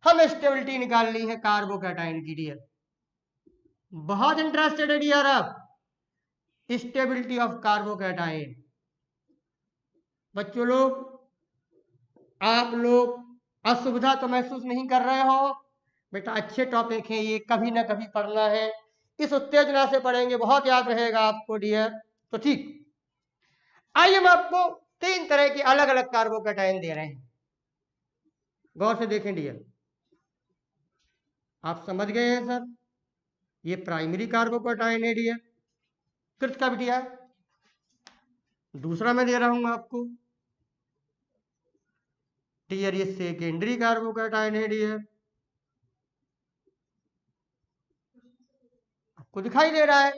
हमें स्टेबिलिटी निकालनी है कार्बोकैटायन की डियर। बहुत इंटरेस्टेड है डियर आप स्टेबिलिटी ऑफ कार्बोकैटायन। बच्चों लोग, आप लोग असुविधा तो महसूस नहीं कर रहे हो बेटा? अच्छे टॉपिक है ये, कभी ना कभी पढ़ना है, इस उत्तेजना से पढ़ेंगे, बहुत याद रहेगा आपको डियर। तो ठीक, आइए हम आपको तीन तरह की अलग अलग कार्बोकैटायन दे रहे हैं, गौर से देखें डियर। आप समझ गए हैं सर? ये प्राइमरी कार्बोकैटायन है डियर, कृतिका बिटिया। दूसरा मैं दे रहा हूं आपको डियर, ये सेकेंडरी कार्बोकैटायन है डियर, आपको दिखाई दे रहा है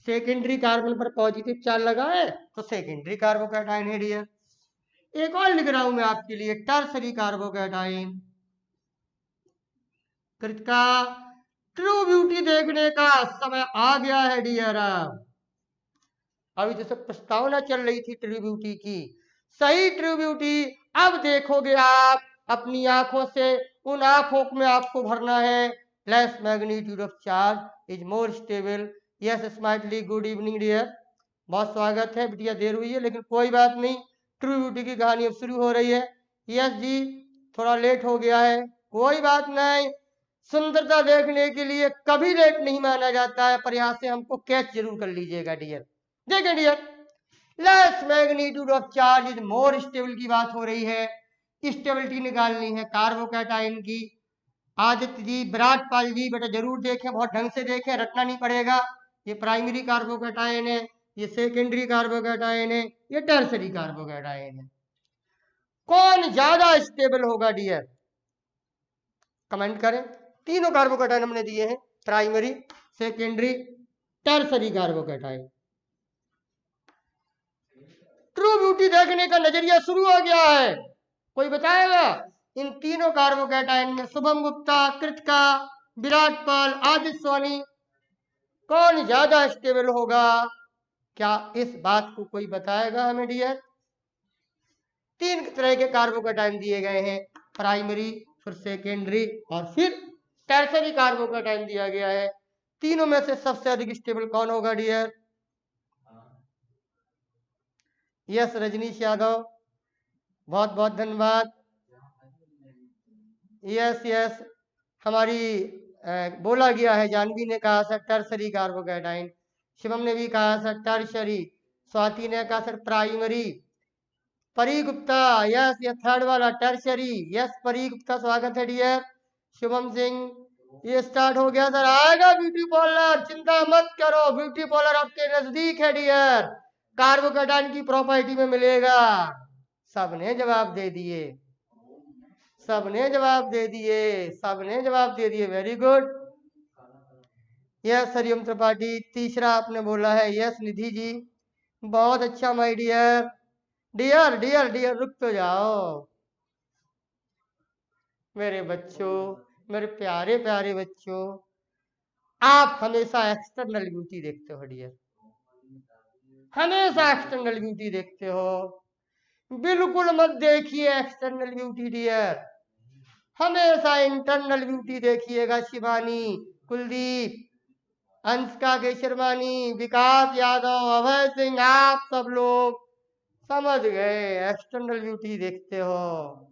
सेकेंडरी कार्बन पर पॉजिटिव चार्ज लगा है तो सेकेंडरी कार्बोकैटायन है डियर। एक और लिख रहा हूं मैं आपके लिए, tertiary carbocation. Kritika, true beauty देखने का समय आ गया है डियर। अभी जैसे प्रस्तावना चल रही थी ट्रू ब्यूटी की, सही ट्रू ब्यूटी अब देखोगे आप अपनी आंखों से, उन आंखों में आपको भरना है less magnitude of charge is more stable. Yes स्माइटली, गुड इवनिंग डियर, बहुत स्वागत है बिटिया, देर हुई है लेकिन कोई बात नहीं, ट्रू ब्यूटी की कहानी अब शुरू हो रही है। यस जी, थोड़ा लेट हो गया है, कोई बात नहीं, सुंदरता देखने के लिए कभी लेट नहीं माना जाता है, पर यहां से हमको कैच जरूर कर लीजिएगा डियर। देखें dear, less magnitude of charge is more stable की बात हो रही है, स्टेबिलिटी निकालनी है कार्बोकैटायन की। आदित्य जी, विराट पाल जी, बेटा जरूर देखें, बहुत ढंग से देखें, रटना नहीं पड़ेगा। ये प्राइमरी कार्बोकैटायन है, ये सेकेंडरी कार्बोकैटायन है, ये टर्सरी कार्बोकैटायन है। कौन ज्यादा स्टेबल होगा डियर? कमेंट करें। तीनों कार्बोकैटायन हमने दिए हैं, primary, secondary, tertiary carbocation. True beauty देखने का नजरिया शुरू हो गया है। कोई बताएगा इन तीनों कार्बोकैटायन में शुभम गुप्ता, कृतिका, विराट पाल, आदित्य सोनी कौन ज्यादा स्टेबल होगा? क्या इस बात को कोई बताएगा हमें डियर? तीन तरह के कार्बोकैटायन दिए गए हैं, प्राइमरी, फिर सेकेंडरी और फिर टर्सरी कार्बोकैटायन दिया गया है। तीनों में से सबसे अधिक स्टेबल कौन होगा डियर? यस रजनीश यादव, बहुत बहुत धन्यवाद। यस यस, हमारी बोला गया है, जानवी ने कहा सर टर्सरी कार्बोकैटायन, शिवम ने भी कहा सर टर्सरी, स्वाति ने कहा सर प्राइमरी, परी गुप्ता यस, ये थर्ड वाला टर्सरी, यस परी गुप्ता स्वागत है डियर। शुभम सिंह, ये स्टार्ट हो गया सर, आएगा ब्यूटी पार्लर, चिंता मत करो, ब्यूटी पार्लर आपके नजदीक है डियर, कार्बोकैटायन की प्रॉपर्टी में मिलेगा। सबने जवाब दे दिए, सबने जवाब दे दिए, सबने जवाब दे दिए, very good. Yes Hariom Tripathi, तीसरा आपने बोला है, यस निधि जी, बहुत अच्छा my dear. Dear dear dear रुक तो जाओ मेरे बच्चों, मेरे प्यारे प्यारे बच्चों, आप हमेशा एक्सटर्नल ब्यूटी देखते हो डियर, हमेशा एक्सटर्नल ब्यूटी देखते हो, बिल्कुल मत देखिए एक्सटर्नल ब्यूटी डियर, हमेशा इंटरनल ब्यूटी देखिएगा। शिवानी, कुलदीप, अंशिका केशरवानी, विकास यादव, अभय सिंह, आप सब लोग समझ गए, एक्सटर्नल ब्यूटी देखते हो।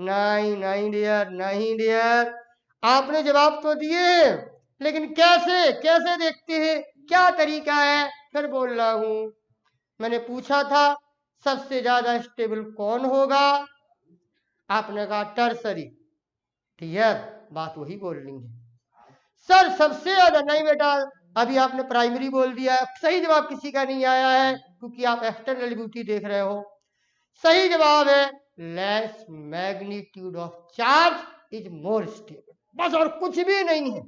नहीं नहीं डियर, नहीं डियर, आपने जवाब तो दिए, लेकिन कैसे कैसे देखते हैं, क्या तरीका है? फिर बोल रहा हूं, मैंने पूछा था सबसे ज्यादा स्टेबल कौन होगा, आपने कहा टर्सरी, डियर बात वही बोलनी है सर सबसे ज्यादा। नहीं बेटा, अभी आपने प्राइमरी बोल दिया, सही जवाब किसी का नहीं आया है क्योंकि आप एक्सटर्नल ब्यूटी देख रहे हो। सही जवाब है less magnitude of charge is more stable, बस और कुछ भी नहीं है।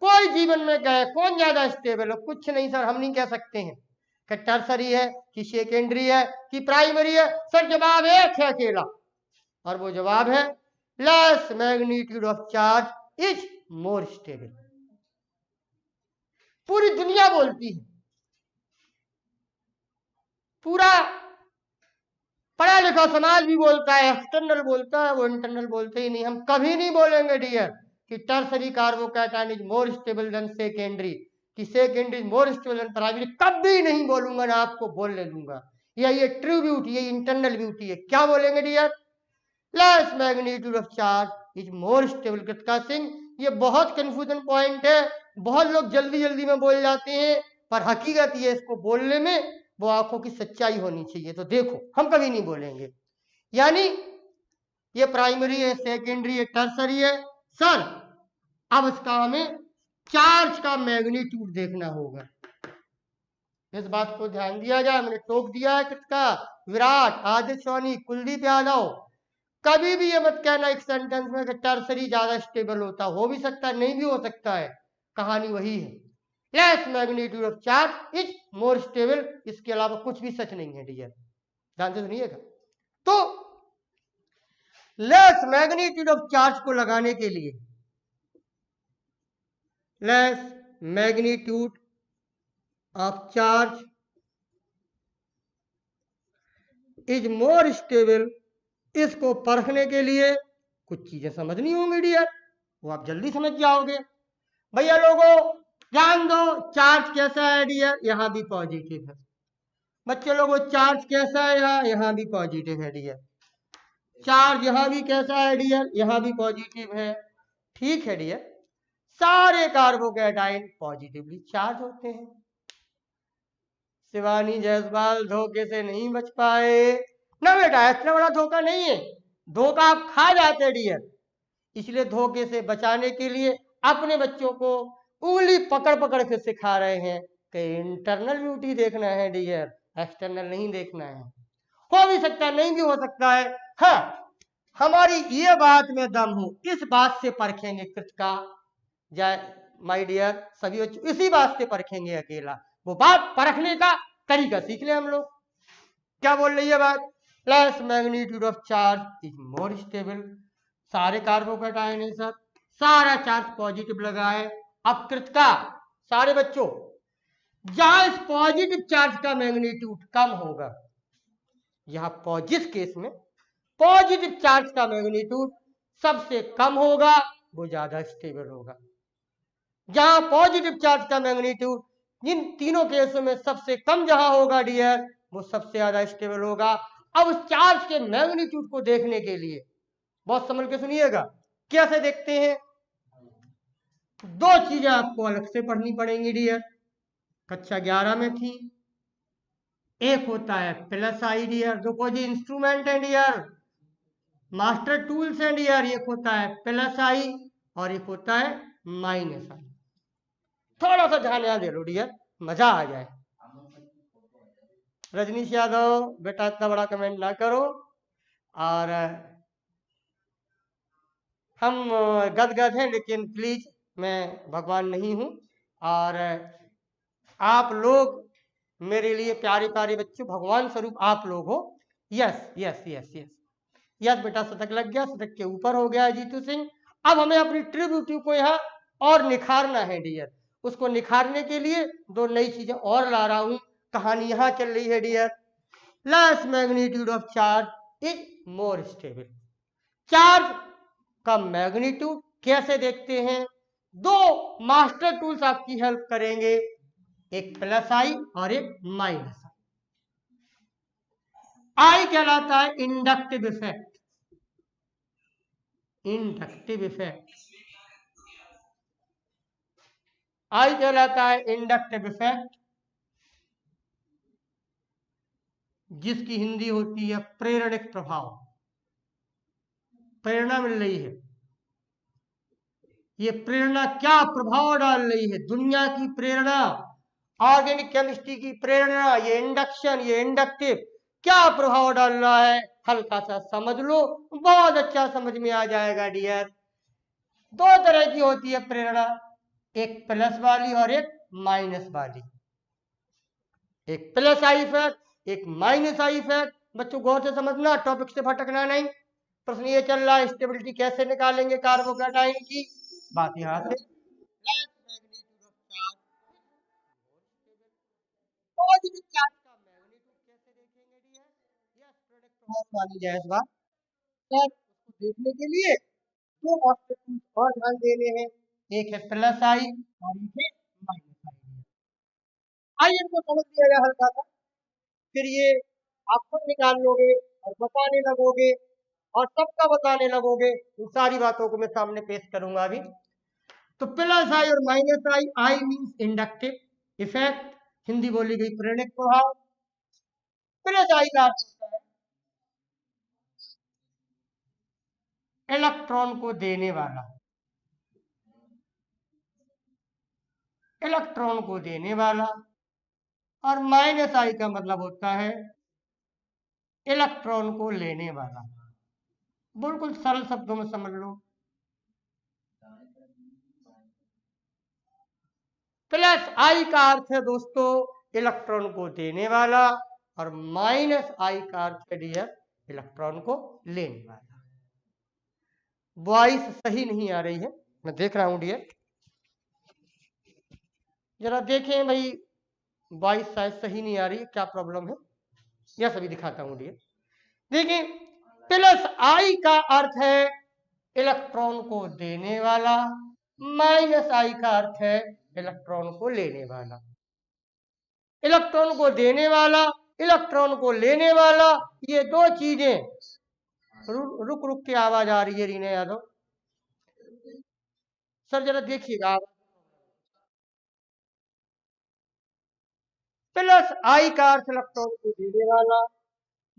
कोई जीवन में कहे कौन ज्यादा स्टेबल है, कुछ नहीं सर, हम नहीं कह सकते हैं कि टर्सरी है कि सेकेंडरी है कि प्राइमरी है, सर जवाब एक है अकेला, और वो जवाब है less magnitude of charge is more stable. पूरी दुनिया बोलती है, पूरा पढ़ा लिखा समाज भी बोलता है, एक्सटर्नल बोलता है, वो इंटरनल बोलते ही नहीं। हम कभी नहीं बोलेंगे डियर कि tertiary carbocation is more stable than secondary, कि secondary is more stable than primary, कभी नहीं बोलूंगा ना, आपको बोलने दूंगा। ये ट्रू ब्यूटी, ये इंटरनल ब्यूटी है। क्या बोलेंगे dear? Less magnitude of charge is more stable. Kritika Singh, ये बहुत कंफ्यूजन पॉइंट है, बहुत लोग जल्दी जल्दी में बोल जाते हैं, पर हकीकत ये इसको बोलने में वो आंखों की सच्चाई होनी चाहिए। तो देखो, हम कभी नहीं बोलेंगे, यानी ये प्राइमरी है, सेकेंडरी है, टर्सरी है सर, अब इसका हमें चार्ज का मैग्नीट्यूड देखना होगा, इस बात को ध्यान दिया जाए। मैंने टोक दिया है कृतिका, विराट, आदित्य सोनी, कुलदीप यादव, कभी भी ये मत कहना एक सेंटेंस में कि टर्सरी ज्यादा स्टेबल होता, हो भी सकता है, नहीं भी हो सकता है, कहानी वही है, less magnitude of charge is more stable, इसके अलावा कुछ भी सच नहीं है डियर, ध्यान से सुनिएगा। तो लेस मैग्नीट्यूड ऑफ चार्ज को लगाने के लिए, less magnitude of charge is more stable, इसको परखने के लिए कुछ चीजें समझनी होंगी डियर, वो आप जल्दी समझ जाओगे। भैया लोगों ध्यान दो, चार्ज कैसा है डियर? यहां भी पॉजिटिव है। बच्चे लोगों चार्ज कैसा है? यहां भी पॉजिटिव है डियर। चार्ज यहां भी कैसा है डियर? यहां भी पॉजिटिव है। ठीक है डियर, सारे कार्बोकैटायन पॉजिटिवली चार्ज होते हैं। शिवानी जायसवाल धोखे से नहीं बच पाए ना बेटा, इतना बड़ा धोखा नहीं है, धोखा आप खा जाते डियर, इसलिए धोखे से बचाने के लिए अपने बच्चों को उंगली पकड़ पकड़ के सिखा रहे हैं कि इंटरनल ब्यूटी देखना है डियर, एक्सटर्नल नहीं देखना है। हो भी सकता है, नहीं भी हो सकता है। हाँ, हमारी ये बात में दम हो, इस बात से परखेंगे कृतिका जय माय डियर सभी बच्चों, इसी बात से परखेंगे अकेला। वो बात परखने का तरीका सीख ले हम लोग। क्या बोल रही है बात? Less magnitude of charge is more stable. सारे कार्बोकेटायन है सर, सारा चार्ज पॉजिटिव लगा है। अब कृतिका सारे बच्चों, जहां इस पॉजिटिव चार्ज का मैग्नीट्यूड कम होगा, यहां पॉजिटिव केस में पॉजिटिव चार्ज का मैग्नीट्यूड सबसे कम होगा, वो ज्यादा स्टेबल होगा। जहां पॉजिटिव चार्ज का मैग्नीट्यूड इन तीनों केसों में सबसे कम जहां होगा डियर, वो सबसे ज्यादा स्टेबल होगा। अब उस चार्ज के मैग्नीट्यूड को देखने के लिए बहुत समझ के सुनिएगा, कैसे देखते हैं? दो चीजें आपको अलग से पढ़नी पड़ेंगी डियर, कक्षा 11 में थी। एक होता है प्लस आई डियर, जो कोई इंस्ट्रूमेंट है डियर, मास्टर टूल्स है डियर। एक होता है प्लस आई और एक होता है माइनस आई। थोड़ा सा ध्यान यहाँ दे लो डियर, मजा आ जाए। रजनीश यादव बेटा इतना बड़ा कमेंट ना करो, और हम गदगद हैं, लेकिन प्लीज मैं भगवान नहीं हूं, और आप लोग मेरे लिए प्यारे प्यारे बच्चों, भगवान स्वरूप आप लोग हो। Yes yes yes yes yes बेटा, शतक लग गया, शतक के ऊपर हो गया जीतू सिंह। अब हमें अपनी ट्रिब्यूटी को यहाँ और निखारना है डियर। उसको निखारने के लिए दो नई चीजें और ला रहा हूं। कहानी यहां चल रही है dear, less magnitude of charge is more stable. Charge का मैग्नीट्यूड कैसे देखते हैं? दो मास्टर टूल्स आपकी हेल्प करेंगे, एक प्लस आई और एक माइनस आई। आई कहलाता है इंडक्टिव इफेक्ट, इंडक्टिव इफेक्ट। आई कहलाता है इंडक्टिव इफेक्ट, जिसकी हिंदी होती है प्रेरणिक प्रभाव। प्रेरणा मिल रही है, ये प्रेरणा क्या प्रभाव डाल रही है? दुनिया की प्रेरणा, ऑर्गेनिक केमिस्ट्री की प्रेरणा, ये इंडक्शन, ये इंडक्टिव क्या प्रभाव डाल रहा है? हल्का सा समझ लो, बहुत अच्छा समझ में आ जाएगा डियर। दो तरह की होती है प्रेरणा, एक प्लस वाली और एक माइनस वाली। एक प्लस आई इफेक्ट, एक माइनस आई इफेक्ट। बच्चों गौर से समझना, टॉपिक से भटकना नहीं। प्रश्न ये चल रहा है, स्टेबिलिटी कैसे निकालेंगे कार्बोकेटाइन की, बात यहां से। पॉजिटिव चार्ज का मैग्नीट्यूड कैसे देखेंगे डियर? यस, प्रोडक्ट प्रभाव वाली जायज बात। सर उसको देखने के लिए दो ऑप्शन और ध्यान देने हैं, एक है प्लस आई और एक है माइनस आई। आइए इनको समझ लिया जाए हल्का सा, फिर ये आप खुद निकाल लोगे और बताने लगोगे और सबका बताने लगोगे। इन सारी बातों को मैं सामने पेश करूंगा अभी। तो प्लस आई और minus I, I means inductive effect, Hindi बोली गई प्रेरक प्रभाव। प्लस आई का अर्थ होता है इलेक्ट्रॉन को देने वाला, इलेक्ट्रॉन को देने वाला, और माइनस आई का मतलब होता है इलेक्ट्रॉन को लेने वाला। बिल्कुल सरल शब्दों में समझ लो। प्लस आई का अर्थ है दोस्तों इलेक्ट्रॉन को देने वाला, और माइनस आई का अर्थ है डियर इलेक्ट्रॉन को लेने वाला। वॉइस सही नहीं आ रही है, मैं देख रहा हूं डियर, जरा देखें भाई, वॉइस शायद सही नहीं आ रही है, क्या प्रॉब्लम है? यह सभी दिखाता हूं डियर। देखिए, प्लस आई का अर्थ है इलेक्ट्रॉन को देने वाला, माइनस आई का अर्थ है इलेक्ट्रॉन को लेने वाला। इलेक्ट्रॉन को देने वाला, इलेक्ट्रॉन को लेने वाला, ये दो चीजें। रुक रुक के आवाज आ रही है रीना यादव, सर जरा देखिएगा। प्लस आई का अर्थ इलेक्ट्रॉन को देने वाला,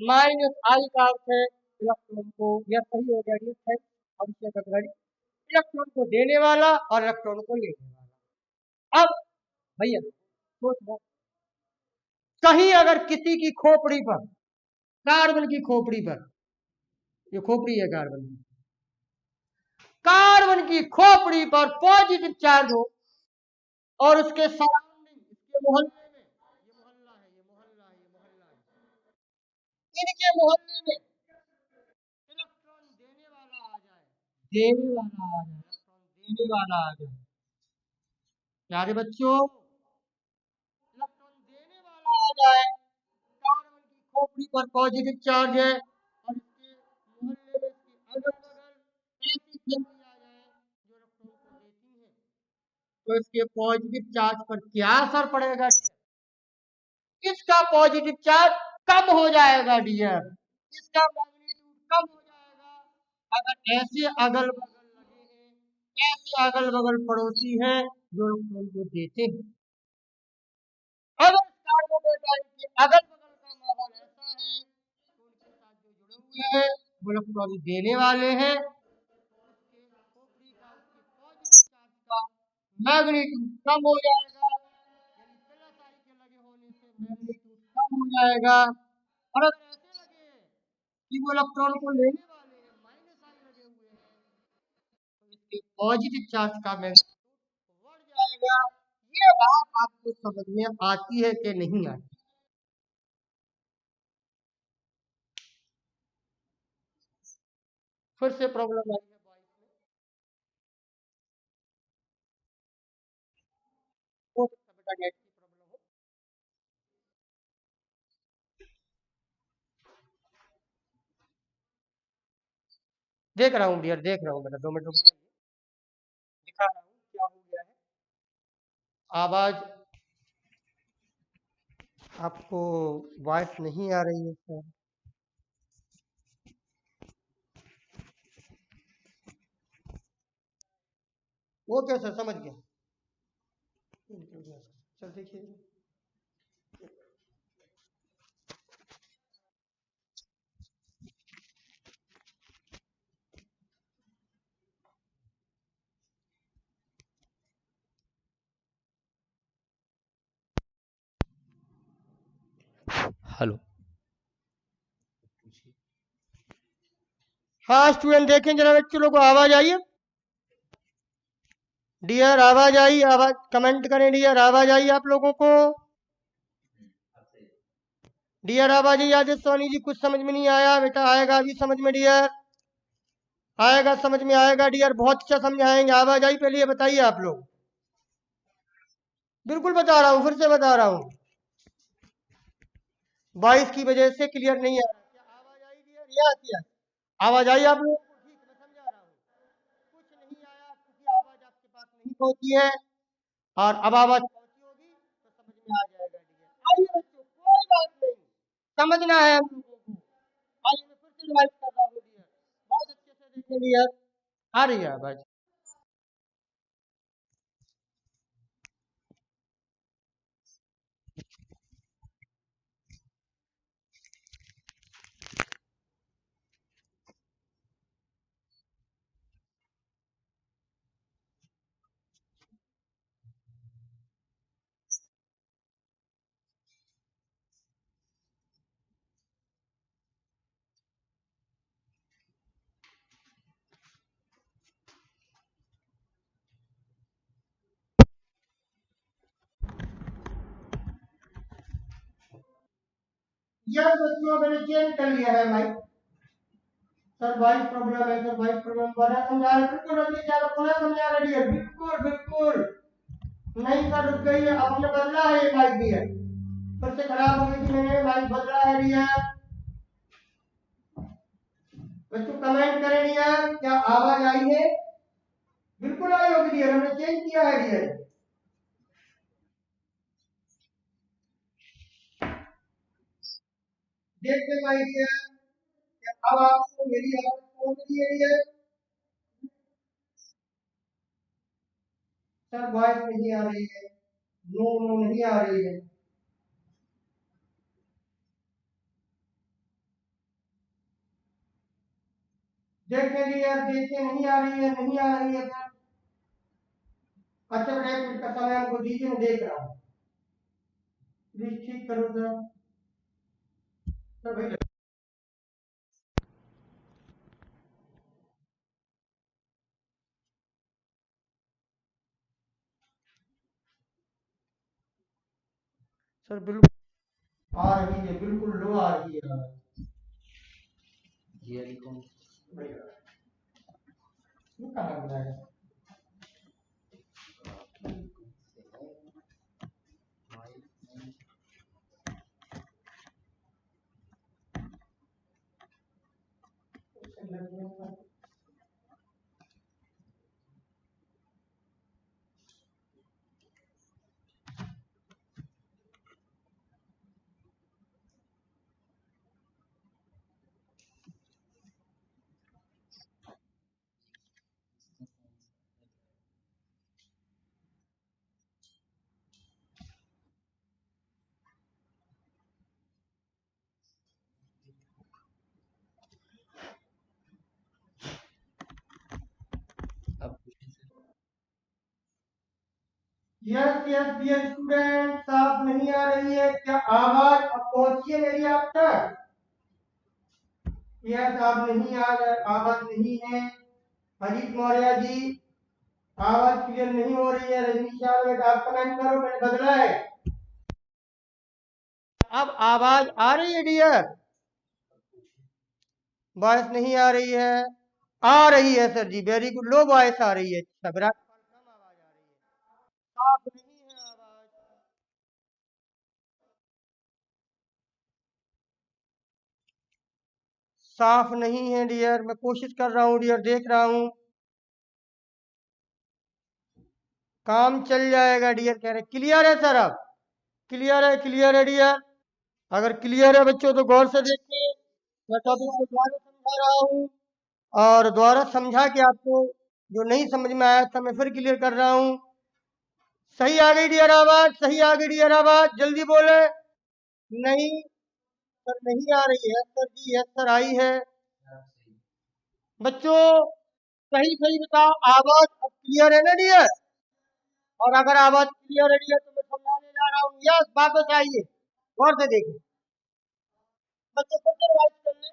माइनस आई का अर्थ है इलेक्ट्रॉन को, यह सही हो गया है, इलेक्ट्रॉन को देने वाला और इलेक्ट्रॉन को लेने वाला। अब भैया सोच लो, कहीं अगर किसी की खोपड़ी पर, कार्बन की खोपड़ी पर, ये खोपड़ी है कार्बन की, कार्बन की खोपड़ी पर पॉजिटिव चार्ज हो और उसके सराउंडिंग, इसके मोहल्ले में, ये मोहल्ला है, ये मोहल्ला है, ये मोहल्ला है, इनके मोहल्ले में इलेक्ट्रॉन देने वाला आ जाए, देने वाला आ जाए, इलेक्ट्रॉन देने वाला आ जाए, प्यारे बच्चों, इलेक्ट्रॉन देने वाला आ जाए, कार्बन की खोपड़ी पर पॉजिटिव चार्ज है और इसके मोहल्ले में, इसके अगल बगल ऐसी फैमिली आ जाए जो इलेक्ट्रॉन को देती है, तो इसके पॉजिटिव चार्ज पर क्या असर पड़ेगा? इसका पॉजिटिव चार्ज कम हो जाएगा डियर, इसका मैग्नीट्यूड कम हो जाएगा अगर ऐसे अगल बगल लगे हैं, ऐसे अगल बगल पड़ोसी हैं जो इलेक्ट्रॉन को देते हैं। अगर कार्बोडाइट के अगल बगल का माहौल ऐसा है तो उनके साथ जो जुड़े हुए हैं वो इलेक्ट्रॉन देने वाले हैं, उसके खोपड़ी का, उसके पॉजिटिव चार्ज का मैग्नीट्यूड कम हो जाएगा, यानी प्लस आई के लगे होने से मैग्नीट्यूड कम हो जाएगा। और अगर ऐसे लगे कि वो इलेक्ट्रॉन को लेने वाले हैं, माइनस आई लगे हुए हैं, तो इसके पॉजिटिव चार्ज का मैग्नीट्यूड बढ़ जाएगा। ये बात आपको समझ में आती है कि नहीं आती? फिर से प्रॉब्लम आई है बॉयज में, हो सकता है बेटा नेट की प्रॉब्लम हो। देख रहा हूँ डियर, देख रहा हूँ बेटा, 2 मिनट रुक जाइए, दिखा रहा हूँ क्या हो गया है। आवाज आपको वॉइस नहीं आ रही है सर? ओके सर, समझ गया। चल देखिए, हेलो, हाँ स्टूडेंट देखें जरा, बच्चों लोगों को आवाज आई है? डियर आवाज आई? आवाज कमेंट करें डियर, आवाज आई आप लोगों को? डियर आवाज आई? याद सोनी जी कुछ समझ में नहीं आया बेटा, आएगा अभी समझ में डियर, आएगा समझ में आएगा डियर, बहुत अच्छा समझाएंगे। आवाज आई पहले ये बताइए आप लोग? बिल्कुल बता रहा हूँ, फिर से बता रहा हूँ, वॉइस की वजह से क्लियर नहीं आ रहा। क्या आवाज आई डियर? यस यस, आवाज आई आप लोगों को? ठीक, मैं समझा रहा हूँ, कुछ नहीं आया क्योंकि आवाज आपके पास नहीं पहुंची है, और अब आवाज पहुंची होगी तो समझ में आ जाएगा डियर। आइए बच्चों, कोई बात नहीं, समझना है हम लोगों को। आइए मैं फिर से रिवाइज कर रहा हूँ डियर, बहुत अच्छे से देखें डियर, आ रही है आवाज? यस बच्चों, मैंने चेंज कर लिया है माइक। सर वॉइस प्रॉब्लम है, सर वॉइस प्रॉब्लम, बड़ा समझा रहे, बिल्कुल रखिए, ज्यादा पुनः समझा रही है, बिल्कुल बिल्कुल नहीं सर, रुक गई है, अब हमने बदला है ये माइक भी है, फिर से खराब हो गई थी, मैंने माइक बदला है दिया। बच्चों कमेंट करें दिया, क्या आवाज आई है? बिल्कुल आई होगी डियर, हमने चेंज किया है डियर। देखते भाई डियर, क्या अब आपको मेरी आवाज पहुंच रही है डियर? सर वॉइस नहीं आ रही है, नो नो नहीं आ रही है। देखें डियर, देखें, नहीं आ रही है, नहीं आ रही है सर। अच्छा बेटा, 1 मिनट का समय हमको दीजिए, मैं देख रहा हूँ। प्लीज ठीक करो सर। सर भाई, सर बिल्कुल आ रही है, बिल्कुल लो आ रही है। ये कहाँ गया है? यस यस डियर स्टूडेंट, साफ नहीं आ रही है क्या आवाज? अब पहुंचिए मेरी आप तक। यस, आप नहीं आ रहा, आवाज नहीं है। अजीत मौर्य जी, आवाज क्लियर नहीं हो रही है। रजनीश बेटा, आप कमेंट करो, मैंने बदला है। अब आवाज आ रही है डियर? वॉइस नहीं आ रही है? आ रही है सर जी, वेरी गुड, लो वॉइस आ रही है। अच्छा, विराट कम आवाज आ रही है, साफ नहीं है आवाज। साफ नहीं है डियर, मैं कोशिश कर रहा हूँ डियर, देख रहा हूँ। काम चल जाएगा डियर, कह रहे क्लियर है सर। अब क्लियर है डियर। अगर क्लियर है बच्चों तो गौर से देखिए, मैं टॉपिक को दोबारा समझा रहा हूँ, और दोबारा समझा के आपको जो नहीं समझ में आया था मैं फिर क्लियर कर रहा हूँ। सही आ गई डियर आवाज? सही आ गई डियर आवाज? जल्दी बोले। नहीं सर, नहीं आ रही है सर जी। यस सर, आई है। बच्चों सही सही बताओ, आवाज अब क्लियर है ना डियर? और अगर आवाज क्लियर है डियर तो मैं समझाने जा रहा हूँ। यस, वापस आइए, गौर से देखिए। बच्चों फिर से रिवाइज कर लें,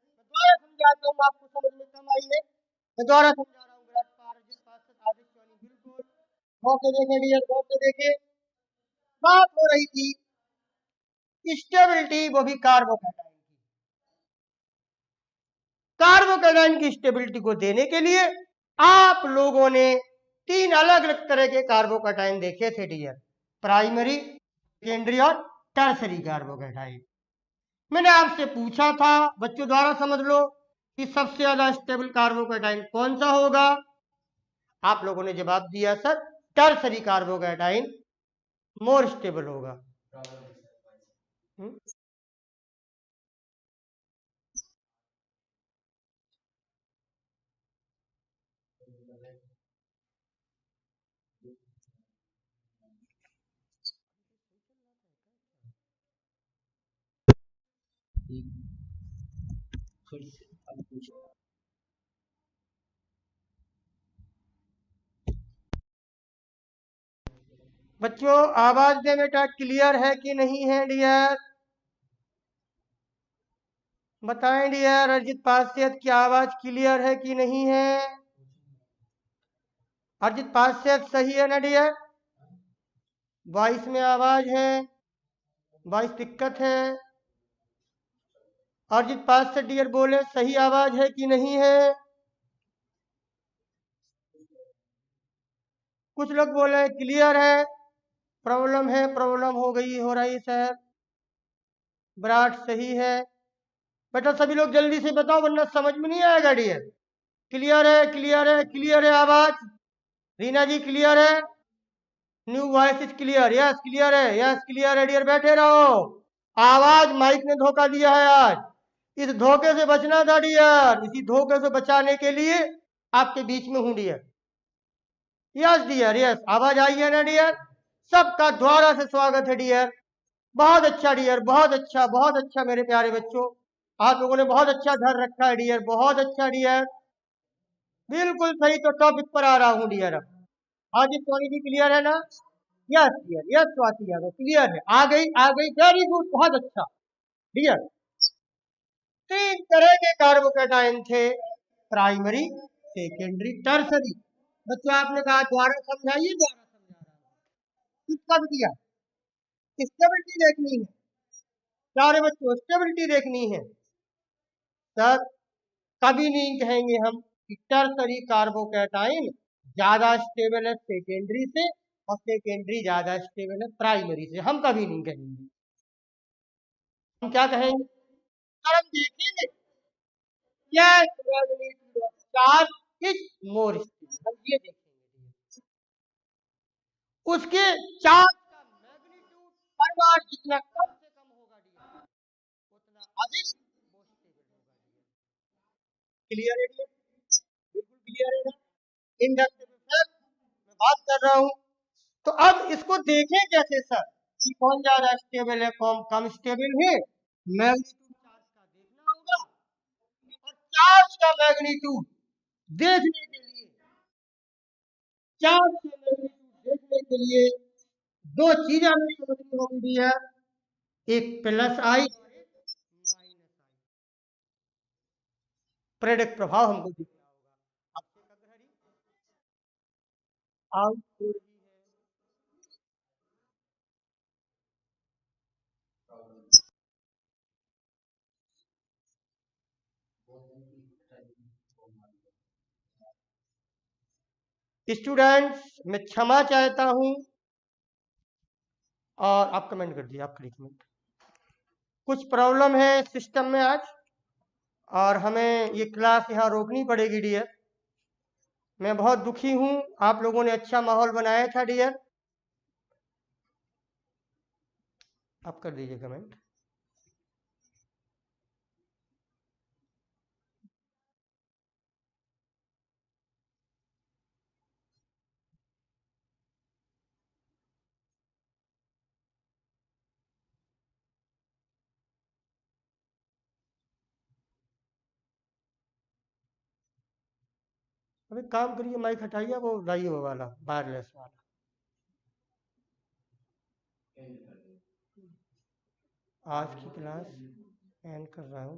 मैं दोबारा समझाता हूँ, आपको समझ में कम आई है, मैं दोबारा समझा रहा हूँ। विराट पार जिस पास से आदित्य सोनी, बिल्कुल गौर से देखे डियर, गौर से देखे। बात हो रही थी स्टेबिलिटी, वो भी कार्बोकेटाइन की। कार्बोकेटाइन की स्टेबिलिटी को देने के लिए आप लोगों ने 3 अलग अलग तरह के कार्बोकेटाइन देखे थे डियर, प्राइमरी, सेकेंडरी और टर्सरी कार्बोकेटाइन। मैंने आपसे पूछा था बच्चों, द्वारा समझ लो कि सबसे ज्यादा स्टेबल कार्बोकेटाइन कौन सा होगा? आप लोगों ने जवाब दिया sir, tertiary carbocation more stable होगा। हुँ? बच्चों आवाज दे बेटा, क्लियर है कि नहीं है डियर? बताएं डियर, अर्जित पासवान की आवाज क्लियर है कि नहीं है? अर्जित पासवान सही है ना डियर? वॉइस में आवाज है, वॉइस दिक्कत है? अर्जित पासवान डियर बोले, सही आवाज है कि नहीं है? कुछ लोग बोले क्लियर है, प्रॉब्लम है, प्रॉब्लम हो गई, हो रही सर। विराट सही है। बेटा सभी लोग जल्दी से बताओ वरना समझ में नहीं आएगा डियर। क्लियर है, क्लियर है, क्लियर है आवाज? रीना जी क्लियर है? New voice is clear? Yes clear है, यस क्लियर है डियर, बैठे रहो। आवाज माइक ने धोखा दिया है आज, इस धोखे से बचना था डियर, इसी धोखे से बचाने के लिए आपके बीच में हूं डियर। यस डियर, यस, आवाज आई है ना डियर? सबका द्वारा से स्वागत है डियर। बहुत अच्छा डियर, बहुत अच्छा, बहुत अच्छा मेरे प्यारे बच्चों, आप लोगों ने बहुत अच्छा धर रखा है डियर, बहुत अच्छा डियर, बिल्कुल सही। तो टॉपिक पर आ रहा हूं डियर अब। आज सोनी जी क्लियर है ना? Yes clear, yes Swati Yadav clear है, आ गई, वेरी गुड, बहुत अच्छा। क्लियर। तीन तरह के कार्बोकेटाइन थे, प्राइमरी, सेकेंडरी, टर्सरी। बच्चों आपने कहा द्वारा समझाइए, द्वारा समझा रहा हूं। किसका भी दिया? स्टेबिलिटी देखनी है, सारे बच्चों स्टेबिलिटी देखनी है। सर कभी नहीं कहेंगे हम कि टर्सरी कार्बोकेटाइन ज्यादा स्टेबल है सेकेंडरी से और सेकेंडरी ज्यादा स्टेबल है प्राइमरी से, हम कभी नहीं कहेंगे। हम क्या कहेंगे? सर हम देखेंगे yes magnitude of charge is more stable, हम ये देखेंगे। उसके चार्ज का मैग्नीट्यूड हर बार जितना कम से कम होगा डियर उतना अधिक वो स्टेबल होगा डियर। क्लियर है डियर? बिल्कुल क्लियर है ना? इंडक्टिव इफेक्ट मैं बात कर रहा हूं। तो अब इसको देखें कैसे सर कि कौन ज्यादा स्टेबल है कौन कम स्टेबल है? मैग्नीट्यूड चार्ज का देखना होगा, और चार्ज का मैग्नीट्यूड देखने के लिए, चार्ज का मैग्नीट्यूड देखने के लिए दो चीजें हमें समझनी होगी है, एक प्लस आई और एक माइनस आई। प्रेरक प्रभाव हमको दिखना होगा। आपसे कग्रहरी आउटपुट स्टूडेंट्स मैं क्षमा चाहता हूं, और आप कमेंट कर दिए, आप कमेंट। कुछ प्रॉब्लम है सिस्टम में आज, और हमें ये क्लास यहाँ रोकनी पड़ेगी डियर। मैं बहुत दुखी हूं, आप लोगों ने अच्छा माहौल बनाया था डियर। आप कर दीजिए कमेंट। अभी काम करिए, माइक हटाइए, वो लाइए वो वाला वायरलेस वाला। आज की क्लास एंड कर रहा हूँ।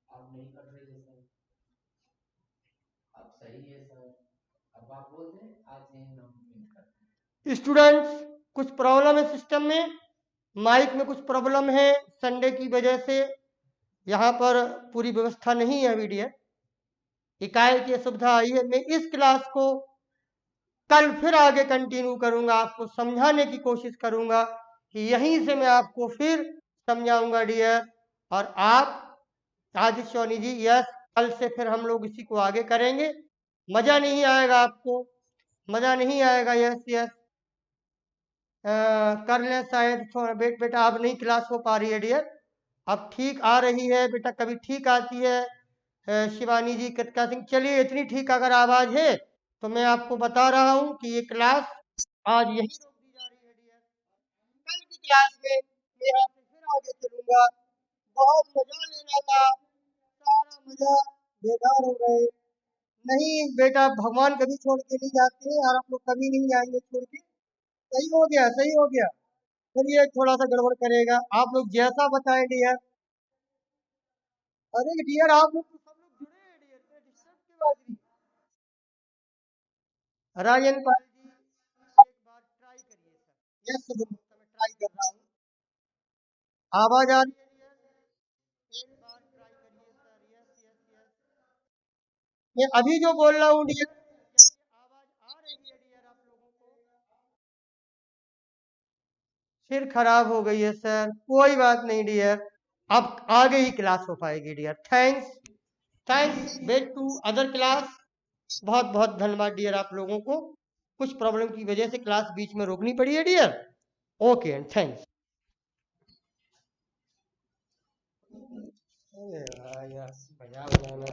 आप नहीं कर रहे हैं सर, अब सही है सर, अब आप बोल दें आज नहीं हम करते। स्टूडेंट्स कुछ प्रॉब्लम है सिस्टम में, माइक में कुछ प्रॉब्लम है, संडे की वजह से यहाँ पर पूरी व्यवस्था नहीं है वीडियो, एकाएक ये सुविधा आई है। मैं इस क्लास को कल फिर आगे कंटिन्यू करूंगा, आपको समझाने की कोशिश करूंगा कि यहीं से मैं आपको फिर समझाऊंगा डियर। और आप आदित्य सोनी जी यस, कल से फिर हम लोग इसी को आगे करेंगे। मजा नहीं आएगा आपको, मजा नहीं आएगा, यस यस कर लें शायद थोड़ा बेटा अब नहीं क्लास हो पा रही है डियर, अब ठीक आ रही है बेटा, कभी ठीक आती है। शिवानी जी कृतिका सिंह, चलिए इतनी ठीक अगर आवाज है तो मैं आपको बता रहा हूं कि ये क्लास आज यही रोक दी जा रही है डियर। कल की क्लास में मैं यहाँ से फिर आगे चलूंगा। बहुत मजा लेना था, सारा मजा बेकार हो गए। नहीं बेटा, भगवान कभी छोड़ के नहीं जाते हैं और आप लोग कभी नहीं जाएंगे छोड़ के। सही हो गया, सही हो गया। फिर ये थोड़ा सा गड़बड़ करेगा, आप लोग जैसा बताएं डियर। अरे डियर आप लोग तो सब लोग जुड़े हैं डियर, कोई डिस्टर्ब की बात नहीं। राजन पाल जी एक बार ट्राई करिए सर। यस सर मैं ट्राई कर रहा हूँ, आवाज आ रही है डियर? एक बार ट्राई करिए सर, यस यस यस। मैं अभी जो बोल रहा हूँ डियर, आवाज आ रही है डियर आप लोगों को? फिर खराब हो गई है सर, कोई बात नहीं डियर, अब आगे ही क्लास हो पाएगी dear. Thanks, thanks, wait to other class. बहुत बहुत धन्यवाद डियर आप लोगों को, कुछ प्रॉब्लम की वजह से क्लास बीच में रोकनी पड़ी है डियर। Okay and thanks. यार मजा बनाना